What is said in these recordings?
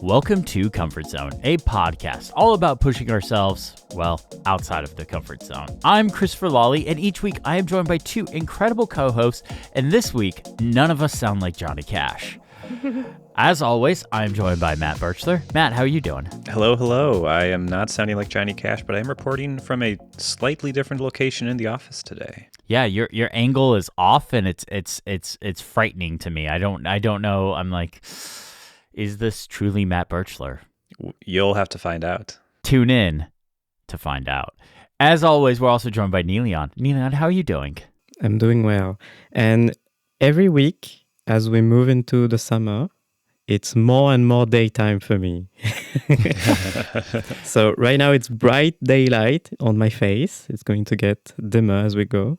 Welcome to Comfort Zone, a podcast all about pushing ourselves, well, outside of the comfort zone. I'm Christopher Lawley, and each week I am joined by two incredible co-hosts, and this week, none of us sound like Johnny Cash. As always, I am joined by Matt Birchler. Matt, how are you doing? Hello. I am not sounding like Johnny Cash, but I am reporting from a slightly different location in the office today. Yeah, your angle is off, and it's frightening to me. I don't know. I'm like, is this truly Matt Birchler? You'll have to find out. Tune in to find out. As always, we're also joined by Niléane. Niléane, how are you doing? I'm doing well. And every week, as we move into the summer, it's more and more daytime for me. So right now it's bright daylight on my face. It's going to get dimmer as we go.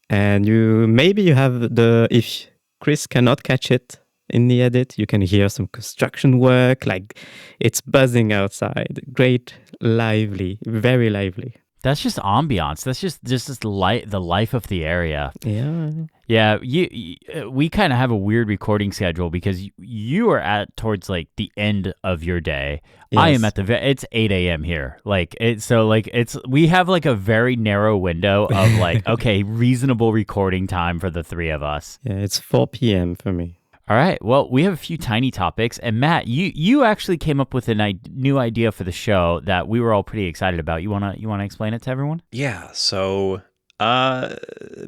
And maybe you have if Chris cannot catch it in the edit, you can hear some construction work, like it's buzzing outside. Great, lively, very lively. That's just ambiance. That's just the life of the area. Yeah. Yeah, we kind of have a weird recording schedule because you are towards like the end of your day. Yes. I am at it's 8 a.m. here. We have like a very narrow window of like, okay, reasonable recording time for the three of us. Yeah, it's 4 p.m. for me. All right. Well, we have a few tiny topics, and Matt, you actually came up with a new idea for the show that we were all pretty excited about. You wanna explain it to everyone? Yeah. So,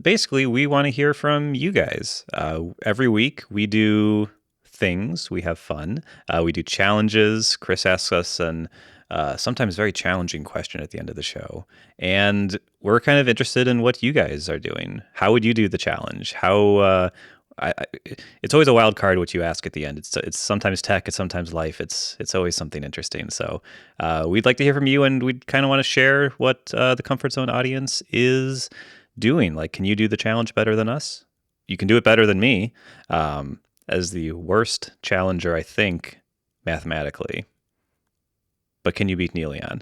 basically, we want to hear from you guys. Every week, we do things. We have fun. We do challenges. Chris asks us an sometimes very challenging question at the end of the show, and we're kind of interested in what you guys are doing. How would you do the challenge? How it's always a wild card what you ask at the end. It's sometimes tech, it's sometimes life. It's always something interesting. So we'd like to hear from you, and we'd kind of want to share what the Comfort Zone audience is doing. Like, can you do the challenge better than us? You can do it better than me, as the worst challenger, I think, mathematically. But can you beat Niléane?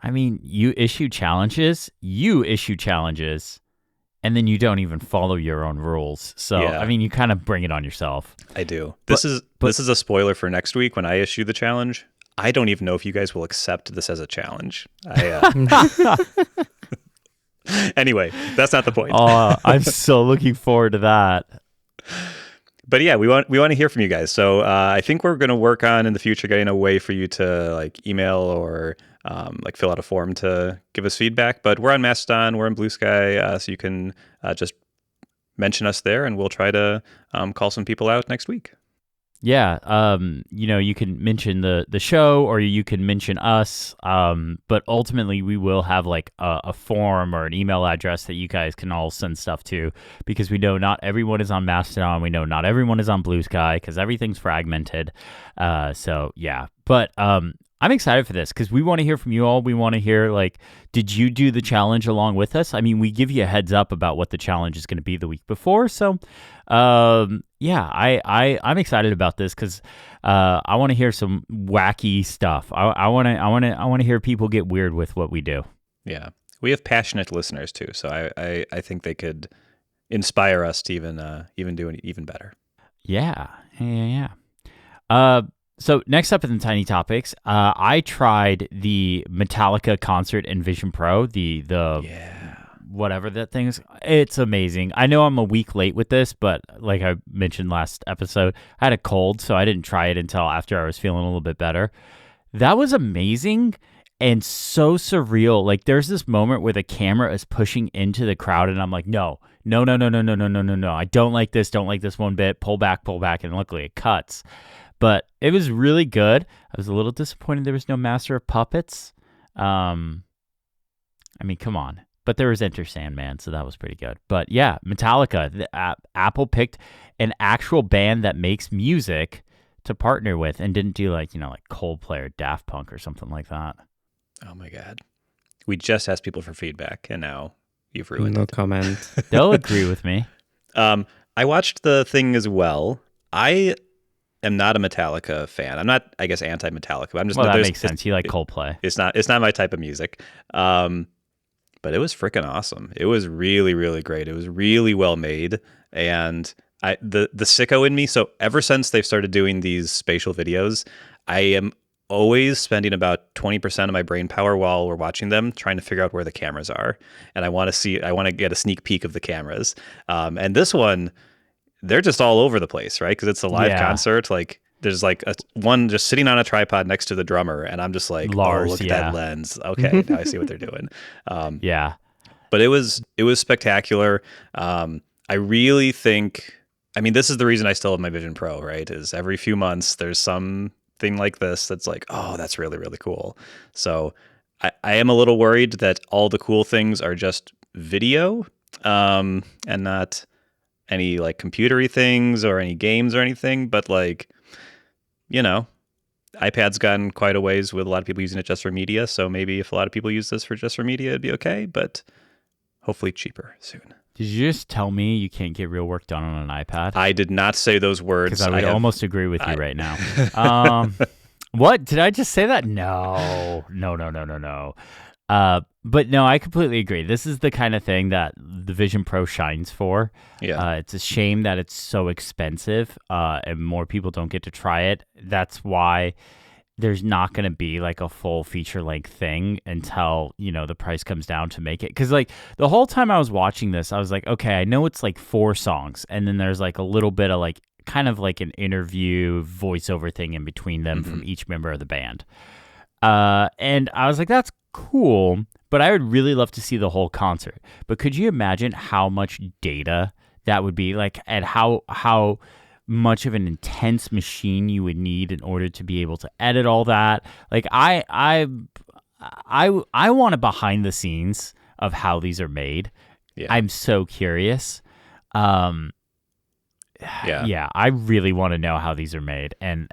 I mean, you issue challenges, and then you don't even follow your own rules. So, yeah. I mean, you kind of bring it on yourself. I do. This is a spoiler for next week when I issue the challenge. I don't even know if you guys will accept this as a challenge. Anyway, that's not the point. I'm so looking forward to that. But yeah, we want to hear from you guys. So I think we're going to work on in the future getting a way for you to like email or like fill out a form to give us feedback. But we're on Mastodon, we're on Blue Sky, so you can just mention us there, and we'll try to call some people out next week. Yeah, you can mention the show, or you can mention us, but ultimately we will have like a form or an email address that you guys can all send stuff to, because we know not everyone is on Mastodon, we know not everyone is on Blue Sky, because everything's fragmented. So yeah, but I'm excited for this because we want to hear from you all. We want to hear, like, did you do the challenge along with us? I mean, we give you a heads up about what the challenge is going to be the week before. So, yeah, I'm excited about this because I want to hear some wacky stuff. I want to hear people get weird with what we do. Yeah, we have passionate listeners too, so I think they could inspire us to even do it even better. Yeah. So next up in the tiny topics, I tried the Metallica concert in Vision Pro, the whatever that thing is. It's amazing. I know I'm a week late with this, but like I mentioned last episode, I had a cold, so I didn't try it until after I was feeling a little bit better. That was amazing and so surreal. Like, there's this moment where the camera is pushing into the crowd, and I'm like, no. I don't like this one bit. Pull back, and luckily it cuts. But it was really good. I was a little disappointed there was no Master of Puppets. I mean, come on. But there was Enter Sandman, so that was pretty good. But yeah, Metallica. Apple picked an actual band that makes music to partner with, and didn't do like Coldplay or Daft Punk or something like that. Oh my God. We just asked people for feedback, and now you've ruined it. No comment. They'll agree with me. I watched the thing as well. I am not a Metallica fan. I'm not, I guess, anti-Metallica. But I'm just. Well, that makes sense. You like Coldplay. It's not my type of music. But it was freaking awesome. It was really, really great. It was really well made, and the sicko in me. So ever since they've started doing these spatial videos, I am always spending about 20% of my brain power while we're watching them trying to figure out where the cameras are. And I want to get a sneak peek of the cameras. And this one, they're just all over the place, right? Because it's a live concert. Like there's like one just sitting on a tripod next to the drummer. And I'm just like, Lars, oh, look at that lens. Okay, now I see what they're doing. Yeah. But it was spectacular. I really think, I mean, this is the reason I still have my Vision Pro, right? Is every few months there's something like this that's like, oh, that's really, really cool. So I am a little worried that all the cool things are just video and not any like computery things or any games or anything. But like, you know, iPad's gotten quite a ways with a lot of people using it just for media. So maybe if a lot of people use this for just for media, it'd be okay. But hopefully cheaper soon. Did you just tell me you can't get real work done on an iPad? I did not say those words. Because I would almost agree with you right now. What? Did I just say that? No. But no, I completely agree. This is the kind of thing that the Vision Pro shines for. Yeah. It's a shame that it's so expensive and more people don't get to try it. That's why there's not going to be like a full feature-length thing until, the price comes down to make it. Because like the whole time I was watching this, I was like, okay, I know it's like 4 songs. And then there's like a little bit of like kind of like an interview voiceover thing in between them from each member of the band. And I was like, that's cool, but I would really love to see the whole concert. But could you imagine how much data that would be like, and how much of an intense machine you would need in order to be able to edit all that? Like I want a behind the scenes of how these are made. Yeah. I'm so curious. I really want to know how these are made. And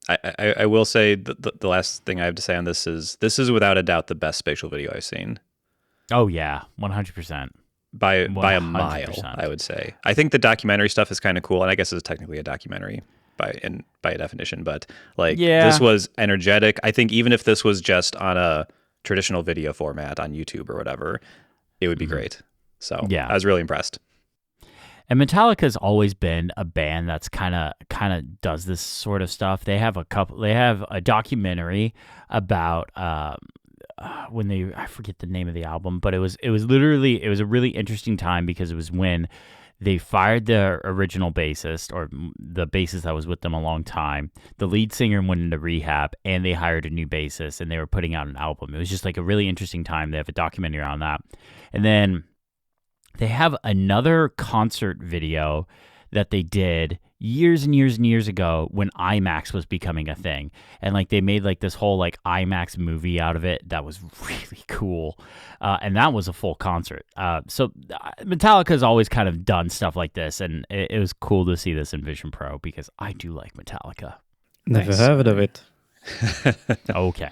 I will say the last thing I have to say on this is without a doubt the best spatial video I've seen. Oh yeah, 100%. By a mile, I would say. I think the documentary stuff is kind of cool, and I guess it's technically a documentary by definition. But like, this was energetic. I think even if this was just on a traditional video format on YouTube or whatever, it would be great. So I was really impressed. And Metallica's always been a band that's kind of does this sort of stuff. They have a documentary about I forget the name of the album, but it was a really interesting time because it was when they fired their original bassist, or the bassist that was with them a long time. The lead singer went into rehab, and they hired a new bassist, and they were putting out an album. It was just like a really interesting time. They have a documentary on that. And then they have another concert video that they did years and years and years ago when IMAX was becoming a thing. And like they made like this whole like IMAX movie out of it that was really cool. And that was a full concert. So Metallica's always kind of done stuff like this, and it was cool to see this in Vision Pro because I do like Metallica. Never heard of it. Okay.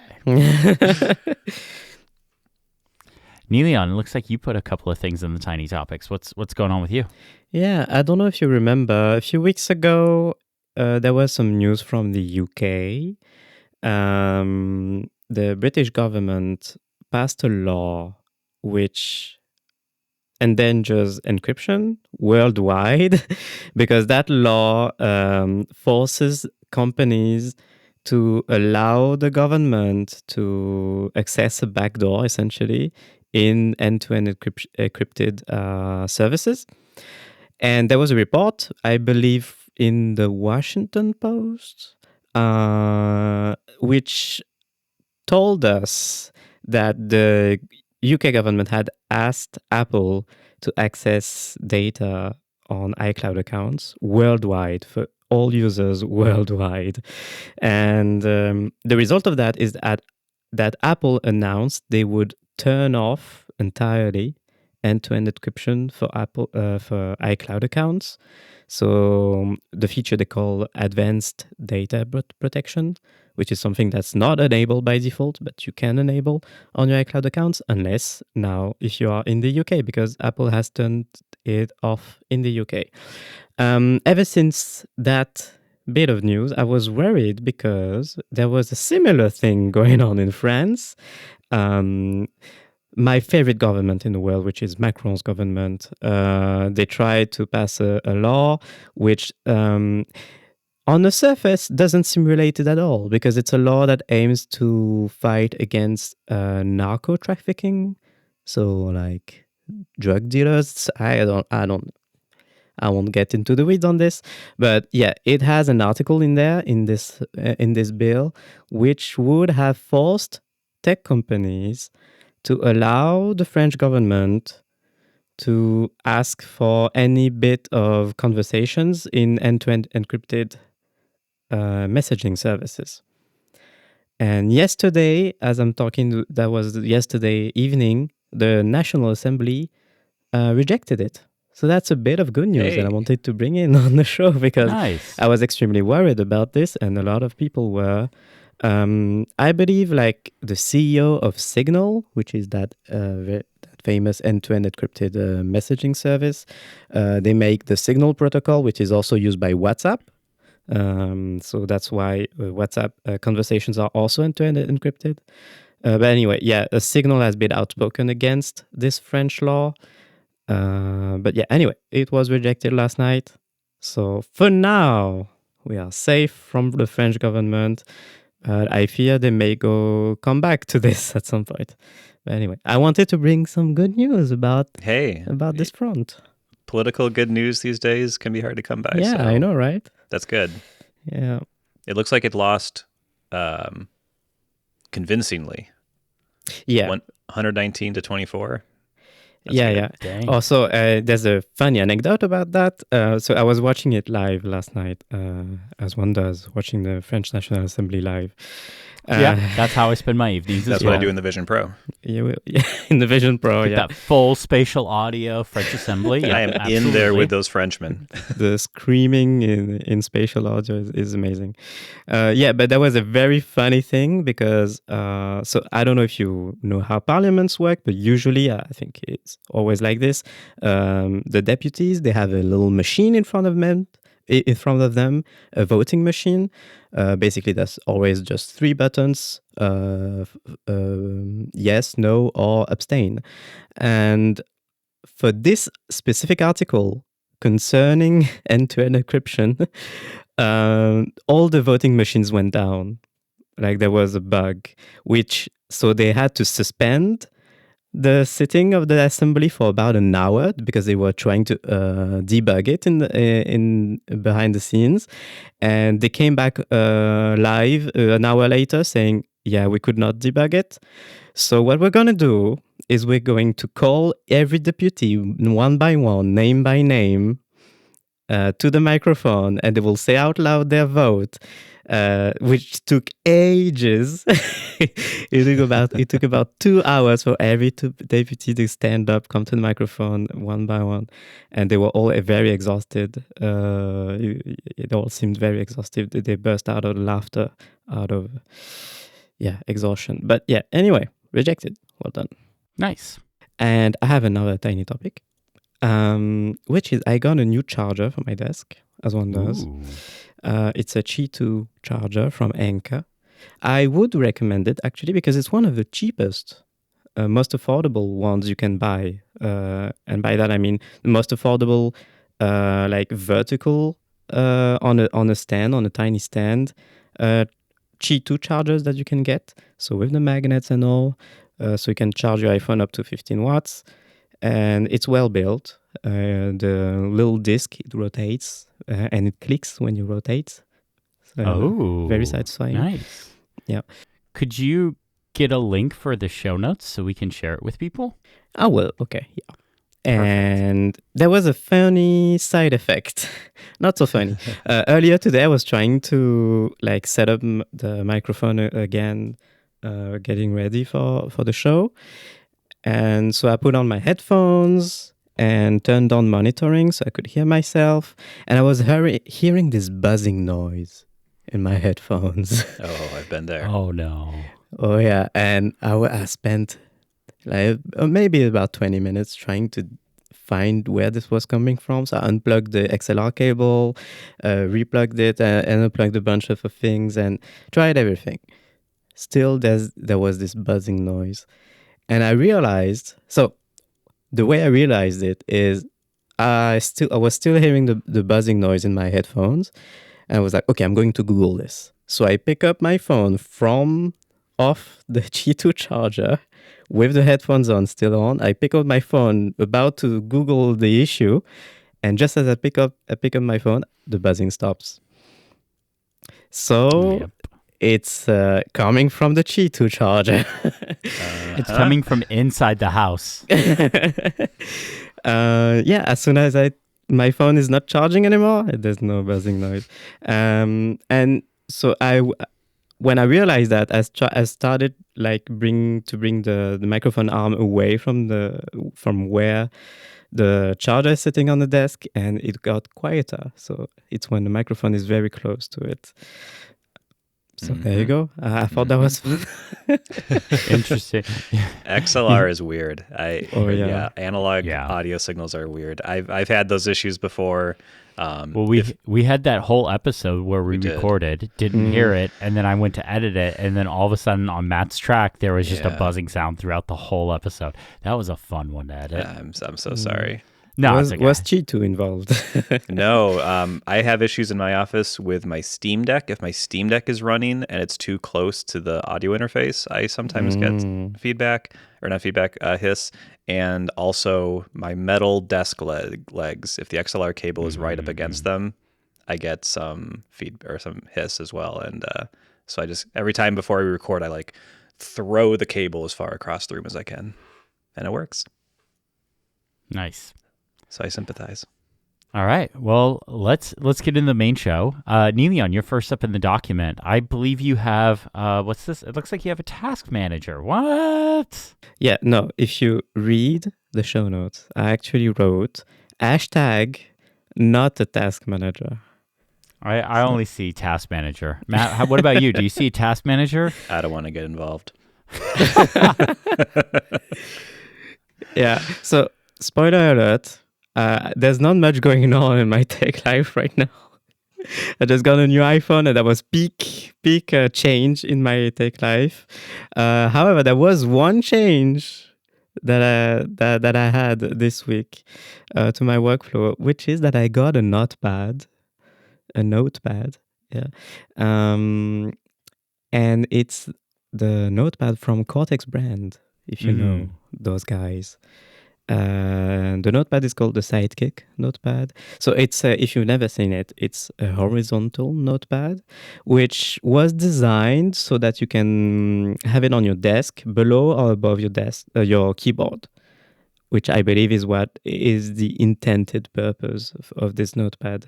Niléane, it looks like you put a couple of things in the Tiny Topics. What's going on with you? Yeah, I don't know if you remember. A few weeks ago, there was some news from the UK. The British government passed a law which endangers encryption worldwide because that law forces companies to allow the government to access a backdoor, essentially, in end-to-end encrypted services. And there was a report, I believe, in the Washington Post, which told us that the UK government had asked Apple to access data on iCloud accounts worldwide for all users worldwide. And the result of that is that Apple announced they would turn off entirely end-to-end encryption for iCloud accounts. So the feature they call advanced data protection, which is something that's not enabled by default, but you can enable on your iCloud accounts, unless now if you are in the UK, because Apple has turned it off in the UK. Ever since that bit of news, I was worried because there was a similar thing going on in France. My favorite government in the world, which is Macron's government, they tried to pass a law which, on on the surface doesn't seem related at all because it's a law that aims to fight against narco trafficking. So like drug dealers. I won't get into the weeds on this, but yeah, it has an article in there in this bill, which would have forced tech companies to allow the French government to ask for any bit of conversations in end-to-end encrypted messaging services. And yesterday, as I'm talking, that was yesterday evening, the National Assembly rejected it. So that's a bit of good news that I wanted to bring in on the show because I was extremely worried about this, and a lot of people were. I believe like the CEO of Signal, which is that famous end-to-end encrypted messaging service, they make the Signal protocol, which is also used by WhatsApp. So that's why WhatsApp conversations are also end-to-end encrypted. But anyway, yeah, a Signal has been outspoken against this French law. But yeah, anyway, it was rejected last night. So for now, we are safe from the French government. But I fear they may come back to this at some point. But anyway, I wanted to bring some good news about this front. Political good news these days can be hard to come by. Yeah, so I know, right? That's good. Yeah. It looks like it lost convincingly. Yeah. 119 to 24. That's yeah. Dang. Also, there's a funny anecdote about that. So I was watching it live last night, as one does, watching the French National Assembly live. That's how I spend my evenings. That's what I do in the Vision Pro. Yeah, in the Vision Pro, That full spatial audio French Assembly. Yeah, I am in there with those Frenchmen. The screaming in spatial audio is amazing. But that was a very funny thing because, so I don't know if you know how parliaments work, but usually I think it's always like this. The deputies, they have a little machine in front of them, a voting machine. Basically, that's always just 3 buttons, yes, no, or abstain. And for this specific article concerning end-to-end encryption, all the voting machines went down. Like there was a bug, so they had to suspend the sitting of the assembly for about an hour because they were trying to debug it in behind the scenes, and they came back live an hour later saying, "Yeah, we could not debug it. So what we're gonna do is we're going to call every deputy one by one, name by name, to the microphone, and they will say out loud their vote." Which took ages. It took about 2 hours for every deputy to stand up, come to the microphone one by one, and they were all very exhausted. It all seemed very exhaustive. They burst out of laughter, out of exhaustion. But yeah, anyway, rejected. Well done. Nice. And I have another tiny topic, which is I got a new charger for my desk, as one does. Ooh. It's a Qi 2 charger from Anker. I would recommend it actually because it's one of the cheapest, most affordable ones you can buy. And by that I mean the most affordable, like vertical, on a stand, on a tiny stand, Qi 2 chargers that you can get. So with the magnets and all, so you can charge your iPhone up to 15 watts. And it's well built. The little disc, it rotates and it clicks when you rotate. So very satisfying. Nice. Yeah. Could you get a link for the show notes so we can share it with people? Oh, well, okay. Yeah. And there was a funny side effect. Not so funny. Earlier today, I was trying to set up the microphone again, getting ready for the show. And so I put on my headphones and turned on monitoring so I could hear myself. And I was hearing this buzzing noise in my headphones. Oh, I've been there. Oh, no. Oh, yeah. And I spent maybe about 20 minutes trying to find where this was coming from. So I unplugged the XLR cable, replugged it, and unplugged a bunch of things and tried everything. Still, there was this buzzing noise. And I realized, so the way I realized it is I was still hearing the buzzing noise in my headphones. And I was like, okay, I'm going to Google this. So I pick up my phone from off the G2 charger with the headphones on, still on. I pick up my phone, about to Google the issue. And just as I pick up my phone, the buzzing stops. So it's coming from the G2 charger. It's coming from inside the house. As soon as my phone is not charging anymore, there's no buzzing noise. And so when I realized that, I started like bring the microphone arm away from where the charger is sitting on the desk, and it got quieter. So it's when the microphone is very close to it. So there you go. I thought that was fun. Interesting. XLR is weird. Analog audio signals are weird. I've had those issues before. We had that whole episode where we recorded, didn't hear it, and then I went to edit it, and then all of a sudden on Matt's track there was just a buzzing sound throughout the whole episode. That was a fun one to edit. I'm so sorry. No, was G2 involved? No, I have issues in my office with my Steam Deck. If my Steam Deck is running and it's too close to the audio interface, I sometimes get feedback, or not feedback, hiss. And also my metal desk legs, if the XLR cable is right up against them, I get some or some hiss as well. And so I just, every time before we record, I like throw the cable as far across the room as I can, and it works. Nice. So I sympathize. All right. Well, let's get into the main show. Niléane, you're first up in the document. I believe you have, what's this? It looks like you have a task manager. What? Yeah, no. If you read the show notes, I actually wrote #NotATaskManager. I only see task manager. Matt, what about you? Do you see a task manager? I don't want to get involved. Yeah. So, spoiler alert. There's not much going on in my tech life right now. I just got a new iPhone, and that was peak change in my tech life. However, there was one change that I had this week to my workflow, which is that I got a notepad. Yeah, and it's the notepad from Cortex brand, if you know those guys. The notepad is called the Sidekick notepad. So it's, if you've never seen it, it's a horizontal notepad, which was designed so that you can have it on your desk, below or above your desk, your keyboard, which I believe is what is the intended purpose of this notepad.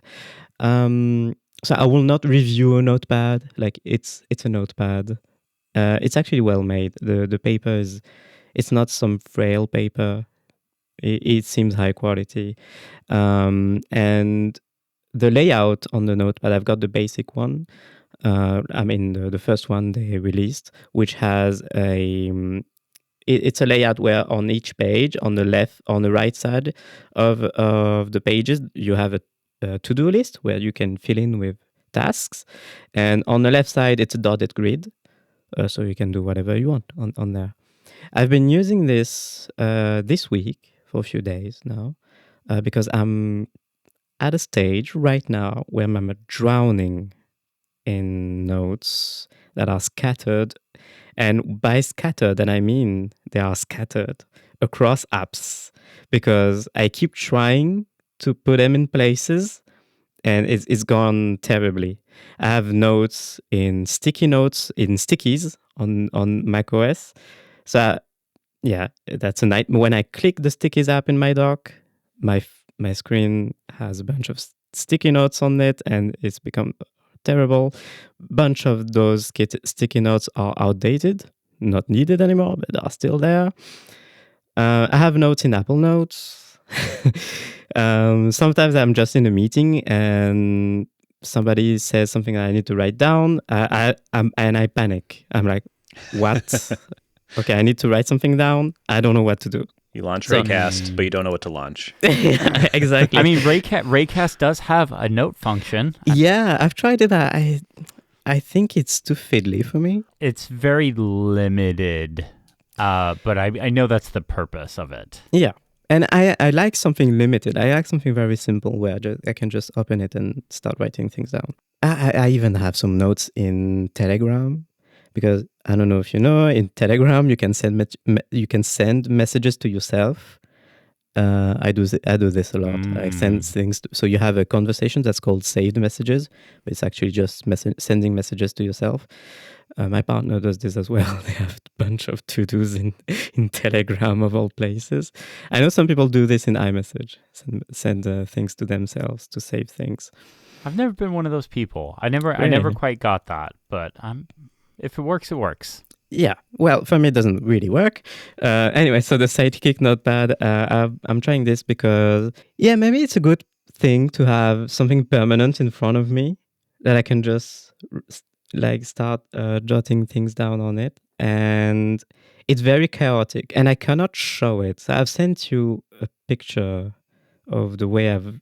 So I will not review a notepad. Like it's a notepad. It's actually well made. The paper it's not some frail paper. It seems high quality. And the layout on the notepad, I've got the basic one. The first one they released, which has it's a layout where on each page, on the right side of the pages, you have a to-do list where you can fill in with tasks. And on the left side, it's a dotted grid. So you can do whatever you want on there. I've been using this this week for a few days now, because I'm at a stage right now where I'm drowning in notes that are scattered. And by scattered, I mean they are scattered across apps, because I keep trying to put them in places, and it's gone terribly. I have notes in sticky notes, in stickies on macOS. So yeah, that's a nightmare. When I click the stickies app in my dock, my screen has a bunch of sticky notes on it, and it's become terrible. Bunch of those sticky notes are outdated, not needed anymore, but are still there. I have notes in Apple Notes. Sometimes I'm just in a meeting and somebody says something that I need to write down, and I panic. I'm like, what? Okay, I need to write something down. I don't know what to do. You launch Raycast, but you don't know what to launch. Yeah, exactly. I mean, Raycast does have a note function. Yeah, I've tried it. I think it's too fiddly for me. It's very limited, but I know that's the purpose of it. Yeah, And I like something limited. I like something very simple where I can just open it and start writing things down. I even have some notes in Telegram, because I don't know if you know, in Telegram you can send messages to yourself. I do this a lot. I send things. So you have a conversation that's called saved messages, but it's actually just sending messages to yourself. My partner does this as well. They have a bunch of to-dos in Telegram of all places. I know some people do this in iMessage, send things to themselves to save things. I've never been one of those people. I never quite got that, but if it works, it works. Yeah, well, for me, it doesn't really work. Anyway, so the Sidekick Notepad, I'm trying this because, maybe it's a good thing to have something permanent in front of me that I can just start jotting things down on it. And it's very chaotic and I cannot show it. So I've sent you a picture of the way I've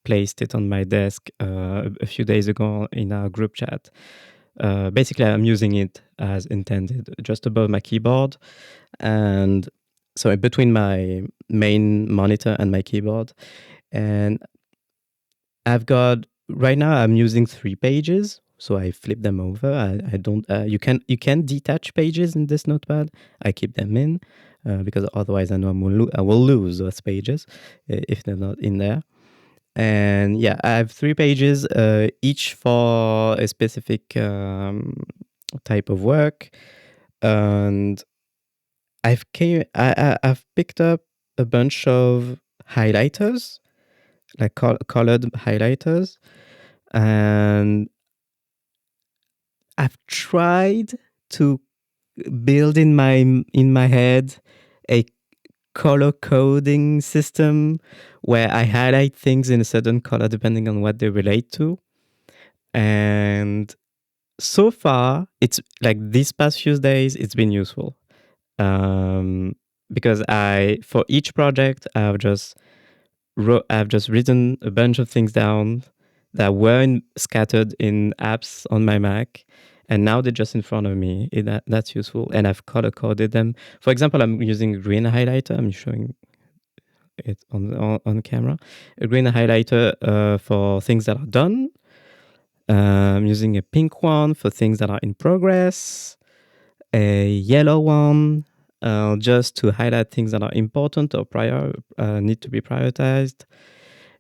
placed it on my desk a few days ago in our group chat. Basically, I'm using it as intended, just above my keyboard. And so between my main monitor and my keyboard. And right now I'm using 3 pages. So I flip them over. I don't, you can detach pages in this notepad. I keep them in because otherwise I know I will lose those pages if they're not in there. And I have 3 pages, each for a specific type of work. And I've picked up a bunch of highlighters, like colored highlighters, and I've tried to build in my head a color coding system where I highlight things in a certain color depending on what they relate to. And so far, it's like these past few days, it's been useful. Because for each project, I've just written a bunch of things down that were scattered in apps on my Mac. And now they're just in front of me. That's useful. And I've color coded them. For example, I'm using a green highlighter. I'm showing it on camera. A green highlighter for things that are done. I'm using a pink one for things that are in progress. A yellow one just to highlight things that are important or need to be prioritized.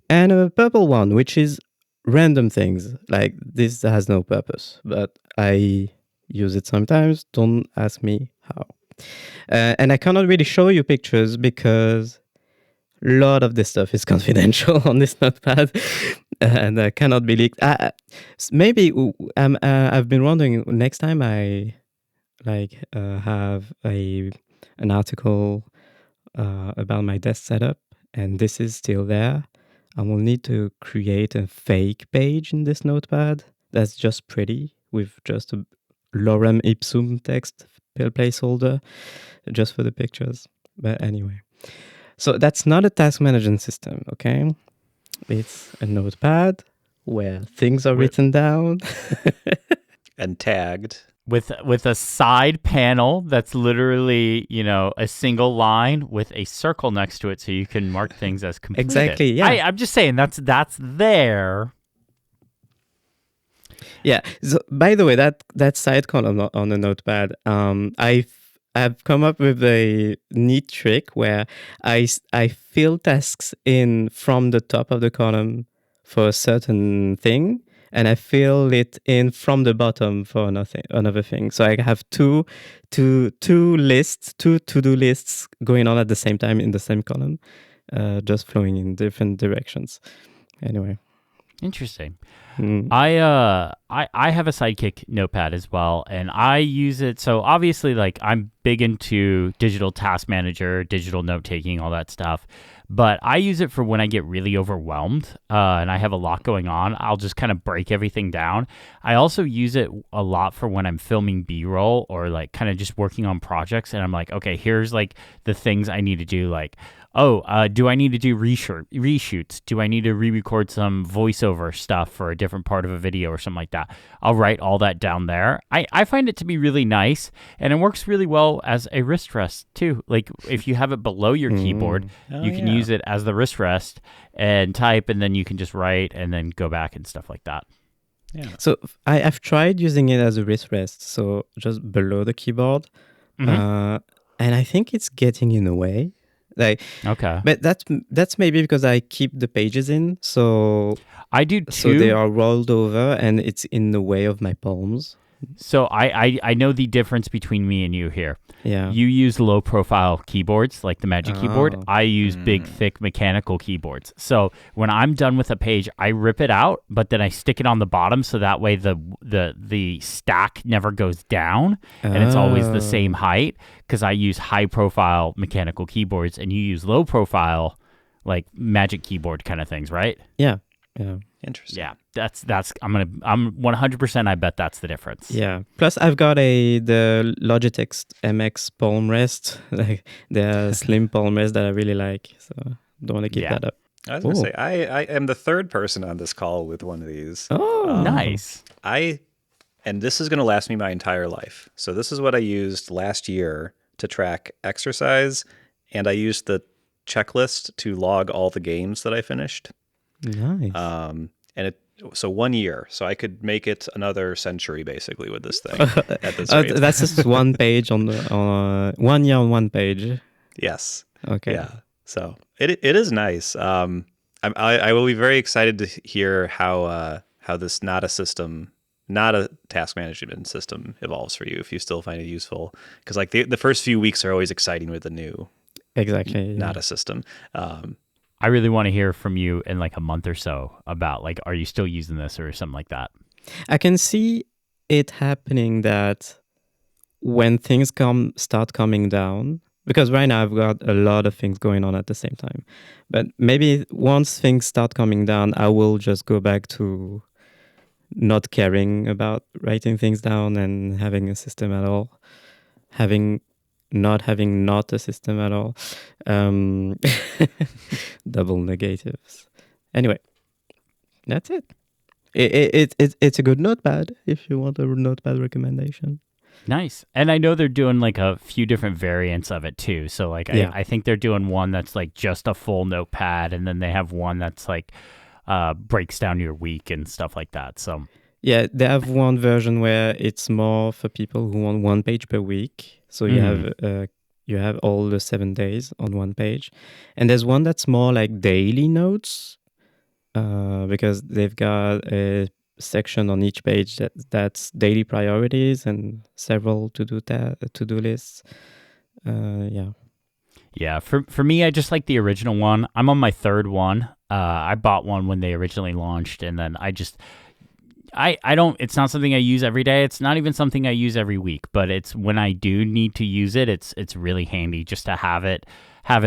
And a purple one, which is random things. Like this has no purpose, but I use it sometimes. Don't ask me how. And I cannot really show you pictures because a lot of this stuff is confidential on this notepad and cannot be leaked. Maybe I've been wondering, next time I have an article about my desk setup and this is still there, I will need to create a fake page in this notepad that's just pretty with just a lorem ipsum text placeholder just for the pictures. But anyway, so that's not a task management system, okay? It's a notepad where things are written down and tagged with a side panel that's literally, a single line with a circle next to it so you can mark things as completed. Exactly, yeah. I'm just saying that's there. Yeah. So, by the way, that side column on the notepad, I've come up with a neat trick where I fill tasks in from the top of the column for a certain thing, and I fill it in from the bottom for another thing. So I have two to-do lists going on at the same time in the same column, just flowing in different directions. Anyway. Interesting. I have a Sidekick notepad as well, and I use it. So obviously, I'm big into digital task manager, digital note taking, all that stuff. But I use it for when I get really overwhelmed and I have a lot going on. I'll just kind of break everything down. I also use it a lot for when I'm filming B-roll or kind of just working on projects. And I'm like, okay, here's the things I need to do, do I need to do reshoots? Do I need to re-record some voiceover stuff for a different part of a video or something like that? I'll write all that down there. I find it to be really nice, and it works really well as a wrist rest too. Like if you have it below your keyboard, you can use it as the wrist rest and type, and then you can just write and then go back and stuff like that. Yeah. So I've tried using it as a wrist rest, so just below the keyboard, and I think it's getting in the way. Like, okay, but that's maybe because I keep the pages in, so I do too. So they are rolled over, and it's in the way of my palms. So I know the difference between me and you here. Yeah. You use low profile keyboards like the Magic Keyboard. I use big, thick mechanical keyboards. So when I'm done with a page, I rip it out, but then I stick it on the bottom so that way the stack never goes down and it's always the same height, because I use high profile mechanical keyboards and you use low profile like Magic Keyboard kind of things, right? Yeah. Yeah. Interesting. Yeah, that's I'm 100%. I bet that's the difference. Yeah. Plus, I've got the Logitech MX palm rest, like the slim palm rest that I really like. So don't want to keep that up. I was gonna say I am the third person on this call with one of these. Oh, nice. And this is gonna last me my entire life. So this is what I used last year to track exercise, and I used the checklist to log all the games that I finished. Nice. So 1 year, so I could make it another century basically with this thing at this rate. That's just one page on 1 year on one page. Yes. Okay. Yeah. So it is nice. I will be very excited to hear how this not a task management system evolves for you, if you still find it useful, because like the first few weeks are always exciting with the new not a system. I really want to hear from you in like a month or so about like, are you still using this or something like that? I can see it happening that when things start coming down, because right now I've got a lot of things going on at the same time. But maybe once things start coming down, I will just go back to not caring about writing things down and having a system at all. Not having a system at all. Double negatives. Anyway, that's it. It's a good notepad if you want a notepad recommendation. Nice. And I know they're doing like a few different variants of it too. So like I think they're doing one that's like just a full notepad, and then they have one that's like breaks down your week and stuff like that. So yeah, they have one version where it's more for people who want 1 page per week. So you have all the 7 days on one page, and there's one that's more like daily notes, because they've got a section on each page that's daily priorities and several to-do lists. Yeah, for me, I just like the original one. I'm on my third one. I bought one when they originally launched, and then I don't, it's not something I use every day. It's not even something I use every week, but it's when I do need to use it, it's really handy just to have it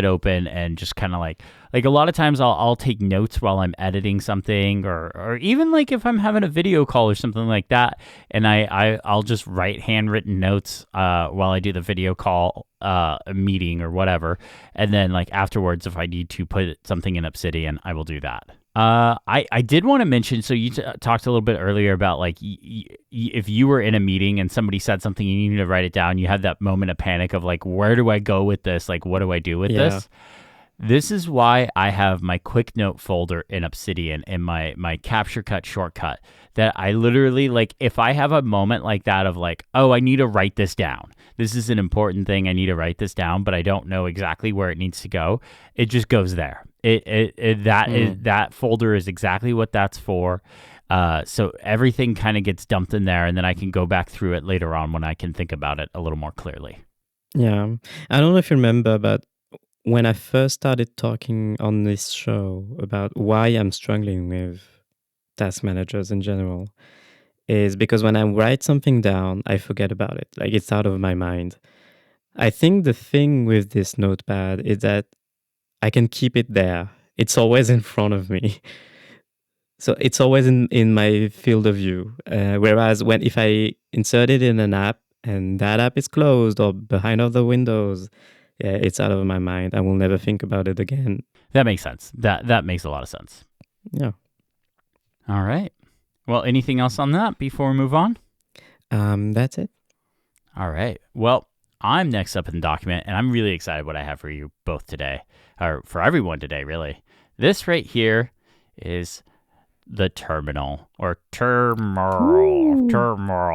open and just kind of like a lot of times I'll take notes while I'm editing something, or even like if I'm having a video call or something like that, and I'll just write handwritten notes while I do the video call, a meeting or whatever, and then like afterwards, if I need to put something in Obsidian, I will do that. I did want to mention, so you talked a little bit earlier about like if you were in a meeting and somebody said something, you needed to write it down. You had that moment of panic of like, where do I go with this? Like, what do I do with this? This is why I have my quick note folder in Obsidian and my Capture Cut shortcut, that I literally, like, if I have a moment like that of like, oh, I need to write this down. This is an important thing. I need to write this down, but I don't know exactly where it needs to go. It just goes there. That folder is exactly what that's for. So everything kind of gets dumped in there, and then I can go back through it later on when I can think about it a little more clearly. Yeah. I don't know if you remember, but when I first started talking on this show about why I'm struggling with task managers in general, is because when I write something down, I forget about it. Like, it's out of my mind. I think the thing with this notepad is that I can keep it there. It's always in front of me. So it's always in my field of view. Whereas if I insert it in an app and that app is closed or behind other windows, yeah, it's out of my mind. I will never think about it again. That makes sense. That makes a lot of sense. Yeah. All right. Well, anything else on that before we move on? That's it. All right. Well, I'm next up in the document, and I'm really excited what I have for you both today, or for everyone today, really. This right here is the terminal, or terminal.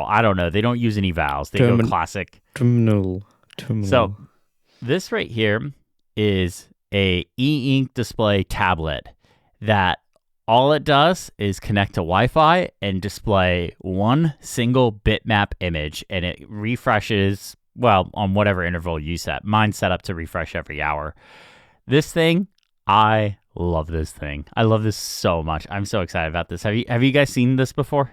I don't know. They don't use any vowels. They go classic. Terminal. So this right here is a e-ink display tablet that all it does is connect to Wi-Fi and display one single bitmap image, and it refreshes, well, on whatever interval you set. Mine's set up to refresh every hour. This thing, I love this thing. I love this so much. I'm so excited about this. Have you guys seen this before?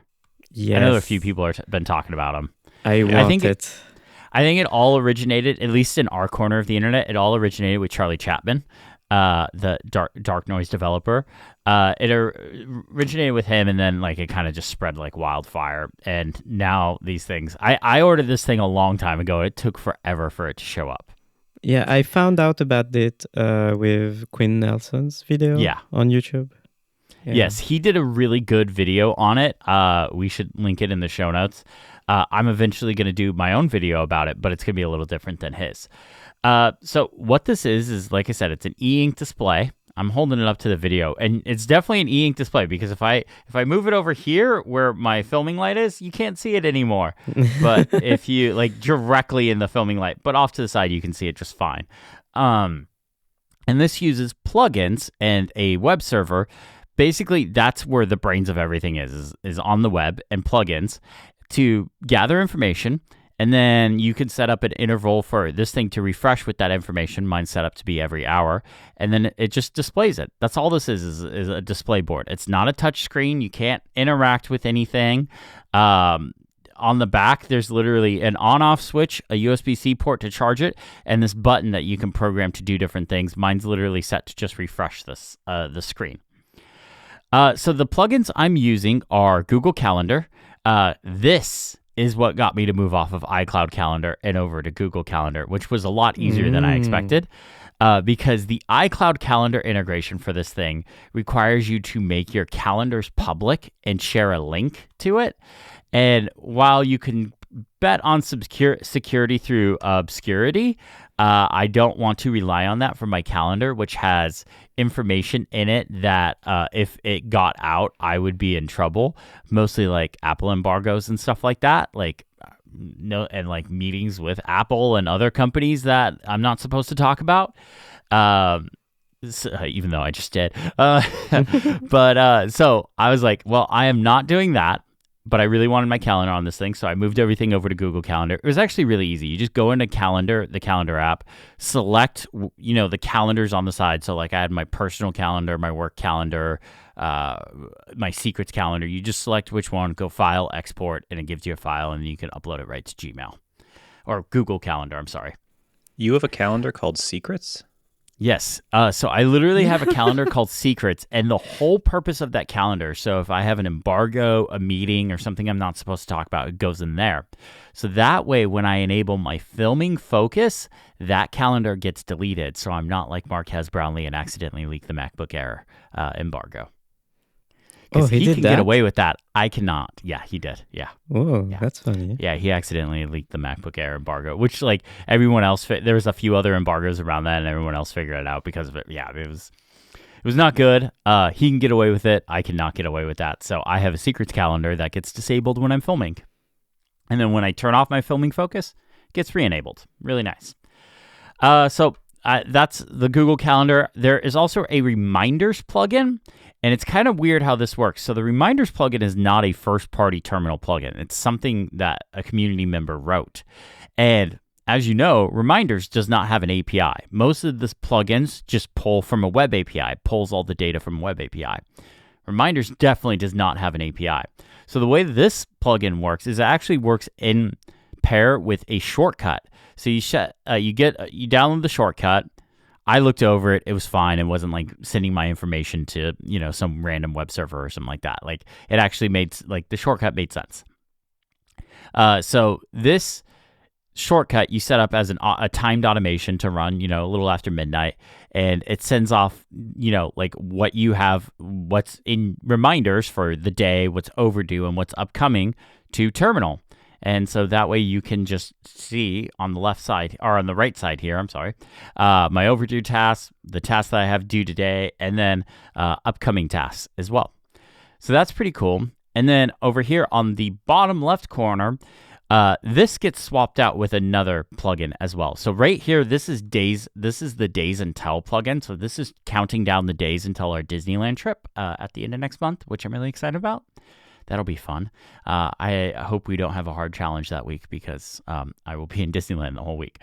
Yes. I know a few people have been talking about them. I think it. I think it all originated, at least in our corner of the internet, it all originated with Charlie Chapman, the dark noise developer. It originated with him, and then like it kind of just spread like wildfire. And now these things, I ordered this thing a long time ago. It took forever for it to show up. Yeah, I found out about it with Quinn Nelson's video on YouTube. Yeah. Yes, he did a really good video on it. We should link it in the show notes. I'm eventually going to do my own video about it, but it's going to be a little different than his. So what this is like I said, it's an e-ink display. I'm holding it up to the video, and it's definitely an e-ink display because if I move it over here where my filming light is, you can't see it anymore. But if you like directly in the filming light, but off to the side, you can see it just fine. And this uses plugins and a web server. Basically, that's where the brains of everything is on the web and plugins to gather information. And then you can set up an interval for this thing to refresh with that information. Mine's set up to be every hour. And then it just displays it. That's all this is a display board. It's not a touch screen. You can't interact with anything. On the back, there's literally an on-off switch, a USB-C port to charge it, and this button that you can program to do different things. Mine's literally set to just refresh the screen. So the plugins I'm using are Google Calendar. This is what got me to move off of iCloud Calendar and over to Google Calendar, which was a lot easier than I expected, because the iCloud Calendar integration for this thing requires you to make your calendars public and share a link to it. And while you can bet on security through obscurity, I don't want to rely on that for my calendar, which has information in it that if it got out, I would be in trouble. Mostly like Apple embargoes and stuff like that. Like and like meetings with Apple and other companies that I'm not supposed to talk about. Even though I just did. But so I was like, well, I am not doing that. But I really wanted my calendar on this thing, so I moved everything over to Google Calendar. It was actually really easy. You just go into the calendar app, select, the calendars on the side. So like I had my personal calendar, my work calendar, my secrets calendar. You just select which one, go file, export, and it gives you a file, and you can upload it right to Gmail. Or Google Calendar, I'm sorry. You have a calendar called Secrets? Yes. So I literally have a calendar called Secrets, and the whole purpose of that calendar, so if I have an embargo, a meeting, or something I'm not supposed to talk about, it goes in there. So that way, when I enable my filming focus, that calendar gets deleted, so I'm not like Marquez Brownlee and accidentally leak the MacBook Air embargo. Because he can get away with that. I cannot. Yeah, he did. Yeah. Oh, yeah. That's funny. Yeah, he accidentally leaked the MacBook Air embargo, which like everyone else, there was a few other embargoes around that, and everyone else figured it out because of it. Yeah, it was not good. He can get away with it. I cannot get away with that. So I have a secrets calendar that gets disabled when I'm filming. And then when I turn off my filming focus, it gets re-enabled. Really nice. So that's the Google Calendar. There is also a Reminders plugin. And it's kind of weird how this works. So the Reminders plugin is not a first-party terminal plugin. It's something that a community member wrote. And as you know, Reminders does not have an API. Most of the plugins just pull from a web API, pulls all the data from a web API. Reminders definitely does not have an API. So the way this plugin works is it actually works in pair with a shortcut. So you download the shortcut. I looked over it. It was fine. It wasn't like sending my information to, some random web server or something like that. Like it actually made, like the shortcut made sense. So this shortcut you set up as a timed automation to run, a little after midnight, and it sends off, like what you have, what's in reminders for the day, what's overdue, and what's upcoming to Terminal. And so that way you can just see on the left side, or on the right side here, I'm sorry, my overdue tasks, the tasks that I have due today, and then upcoming tasks as well. So that's pretty cool. And then over here on the bottom left corner, this gets swapped out with another plugin as well. So right here, this is the Days Until plugin. So this is counting down the days until our Disneyland trip at the end of next month, which I'm really excited about. That'll be fun. I hope we don't have a hard challenge that week because I will be in Disneyland the whole week.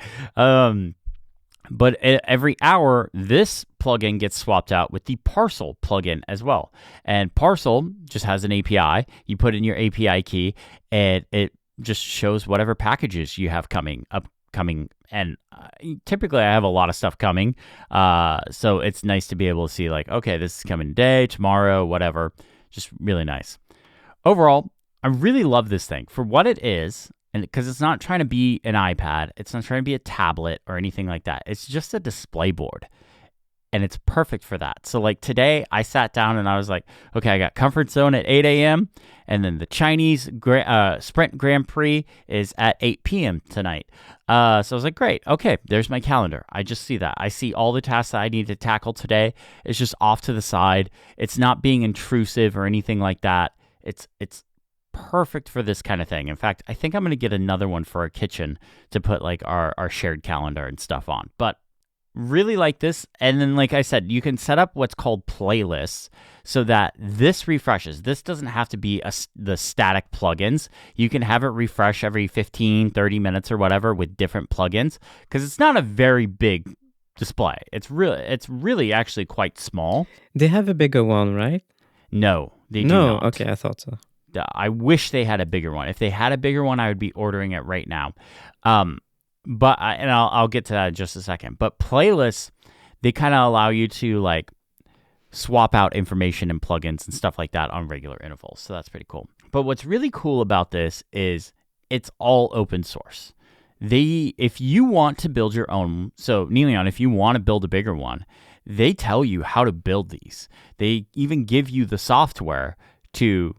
But every hour, this plugin gets swapped out with the Parcel plugin as well. And Parcel just has an API. You put in your API key, and it just shows whatever packages you have upcoming. And typically, I have a lot of stuff coming. So it's nice to be able to see, like, okay, this is coming today, tomorrow, whatever. Just really nice. Overall, I really love this thing for what it is. And because it's not trying to be an iPad, it's not trying to be a tablet or anything like that. It's just a display board. And it's perfect for that. So like today, I sat down and I was like, okay, I got Comfort Zone at 8 a.m. And then the Chinese Sprint Grand Prix is at 8 p.m. tonight. So I was like, great. Okay, there's my calendar. I just see that. I see all the tasks that I need to tackle today. It's just off to the side. It's not being intrusive or anything like that. It's perfect for this kind of thing. In fact, I think I'm going to get another one for our kitchen to put like our shared calendar and stuff on. But really like this. And then, like I said, you can set up what's called playlists so that this refreshes. This doesn't have to be the static plugins. You can have it refresh every 15, 30 minutes or whatever with different plugins because it's not a very big display. It's really actually quite small. They have a bigger one, right? No, they do not. not. Okay, I thought so. I wish they had a bigger one. If they had a bigger one, I would be ordering it right now. I'll get to that in just a second. But playlists, they kind of allow you to like swap out information and plugins and stuff like that on regular intervals. So that's pretty cool. But what's really cool about this is it's all open source. If you want to build your own, so Niléane, if you want to build a bigger one, they tell you how to build these. They even give you the software to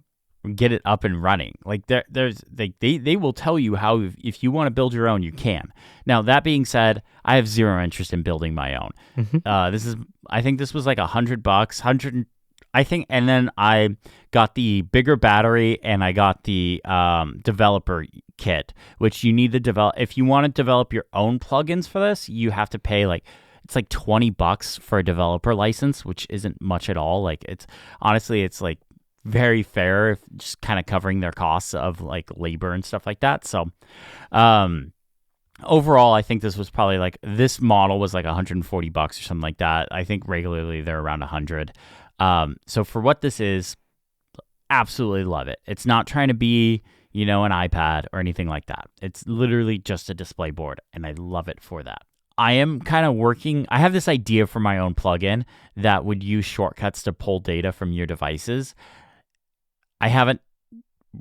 get it up and running. Like they will tell you how, if you want to build your own, you can. Now, that being said, I have zero interest in building my own. Mm-hmm. I think this was like $100, and then I got the bigger battery and I got the developer kit, which you need to develop. If you want to develop your own plugins for this, you have to pay it's like $20 for a developer license, which isn't much at all. Like it's like very fair, just kind of covering their costs of like labor and stuff like that. So overall, I think this was probably this model was like $140 or something like that. I think regularly they're around $100. So for what this is, absolutely love it. It's not trying to be, an iPad or anything like that. It's literally just a display board, and I love it for that. I am kind of I have this idea for my own plugin that would use shortcuts to pull data from your devices. I haven't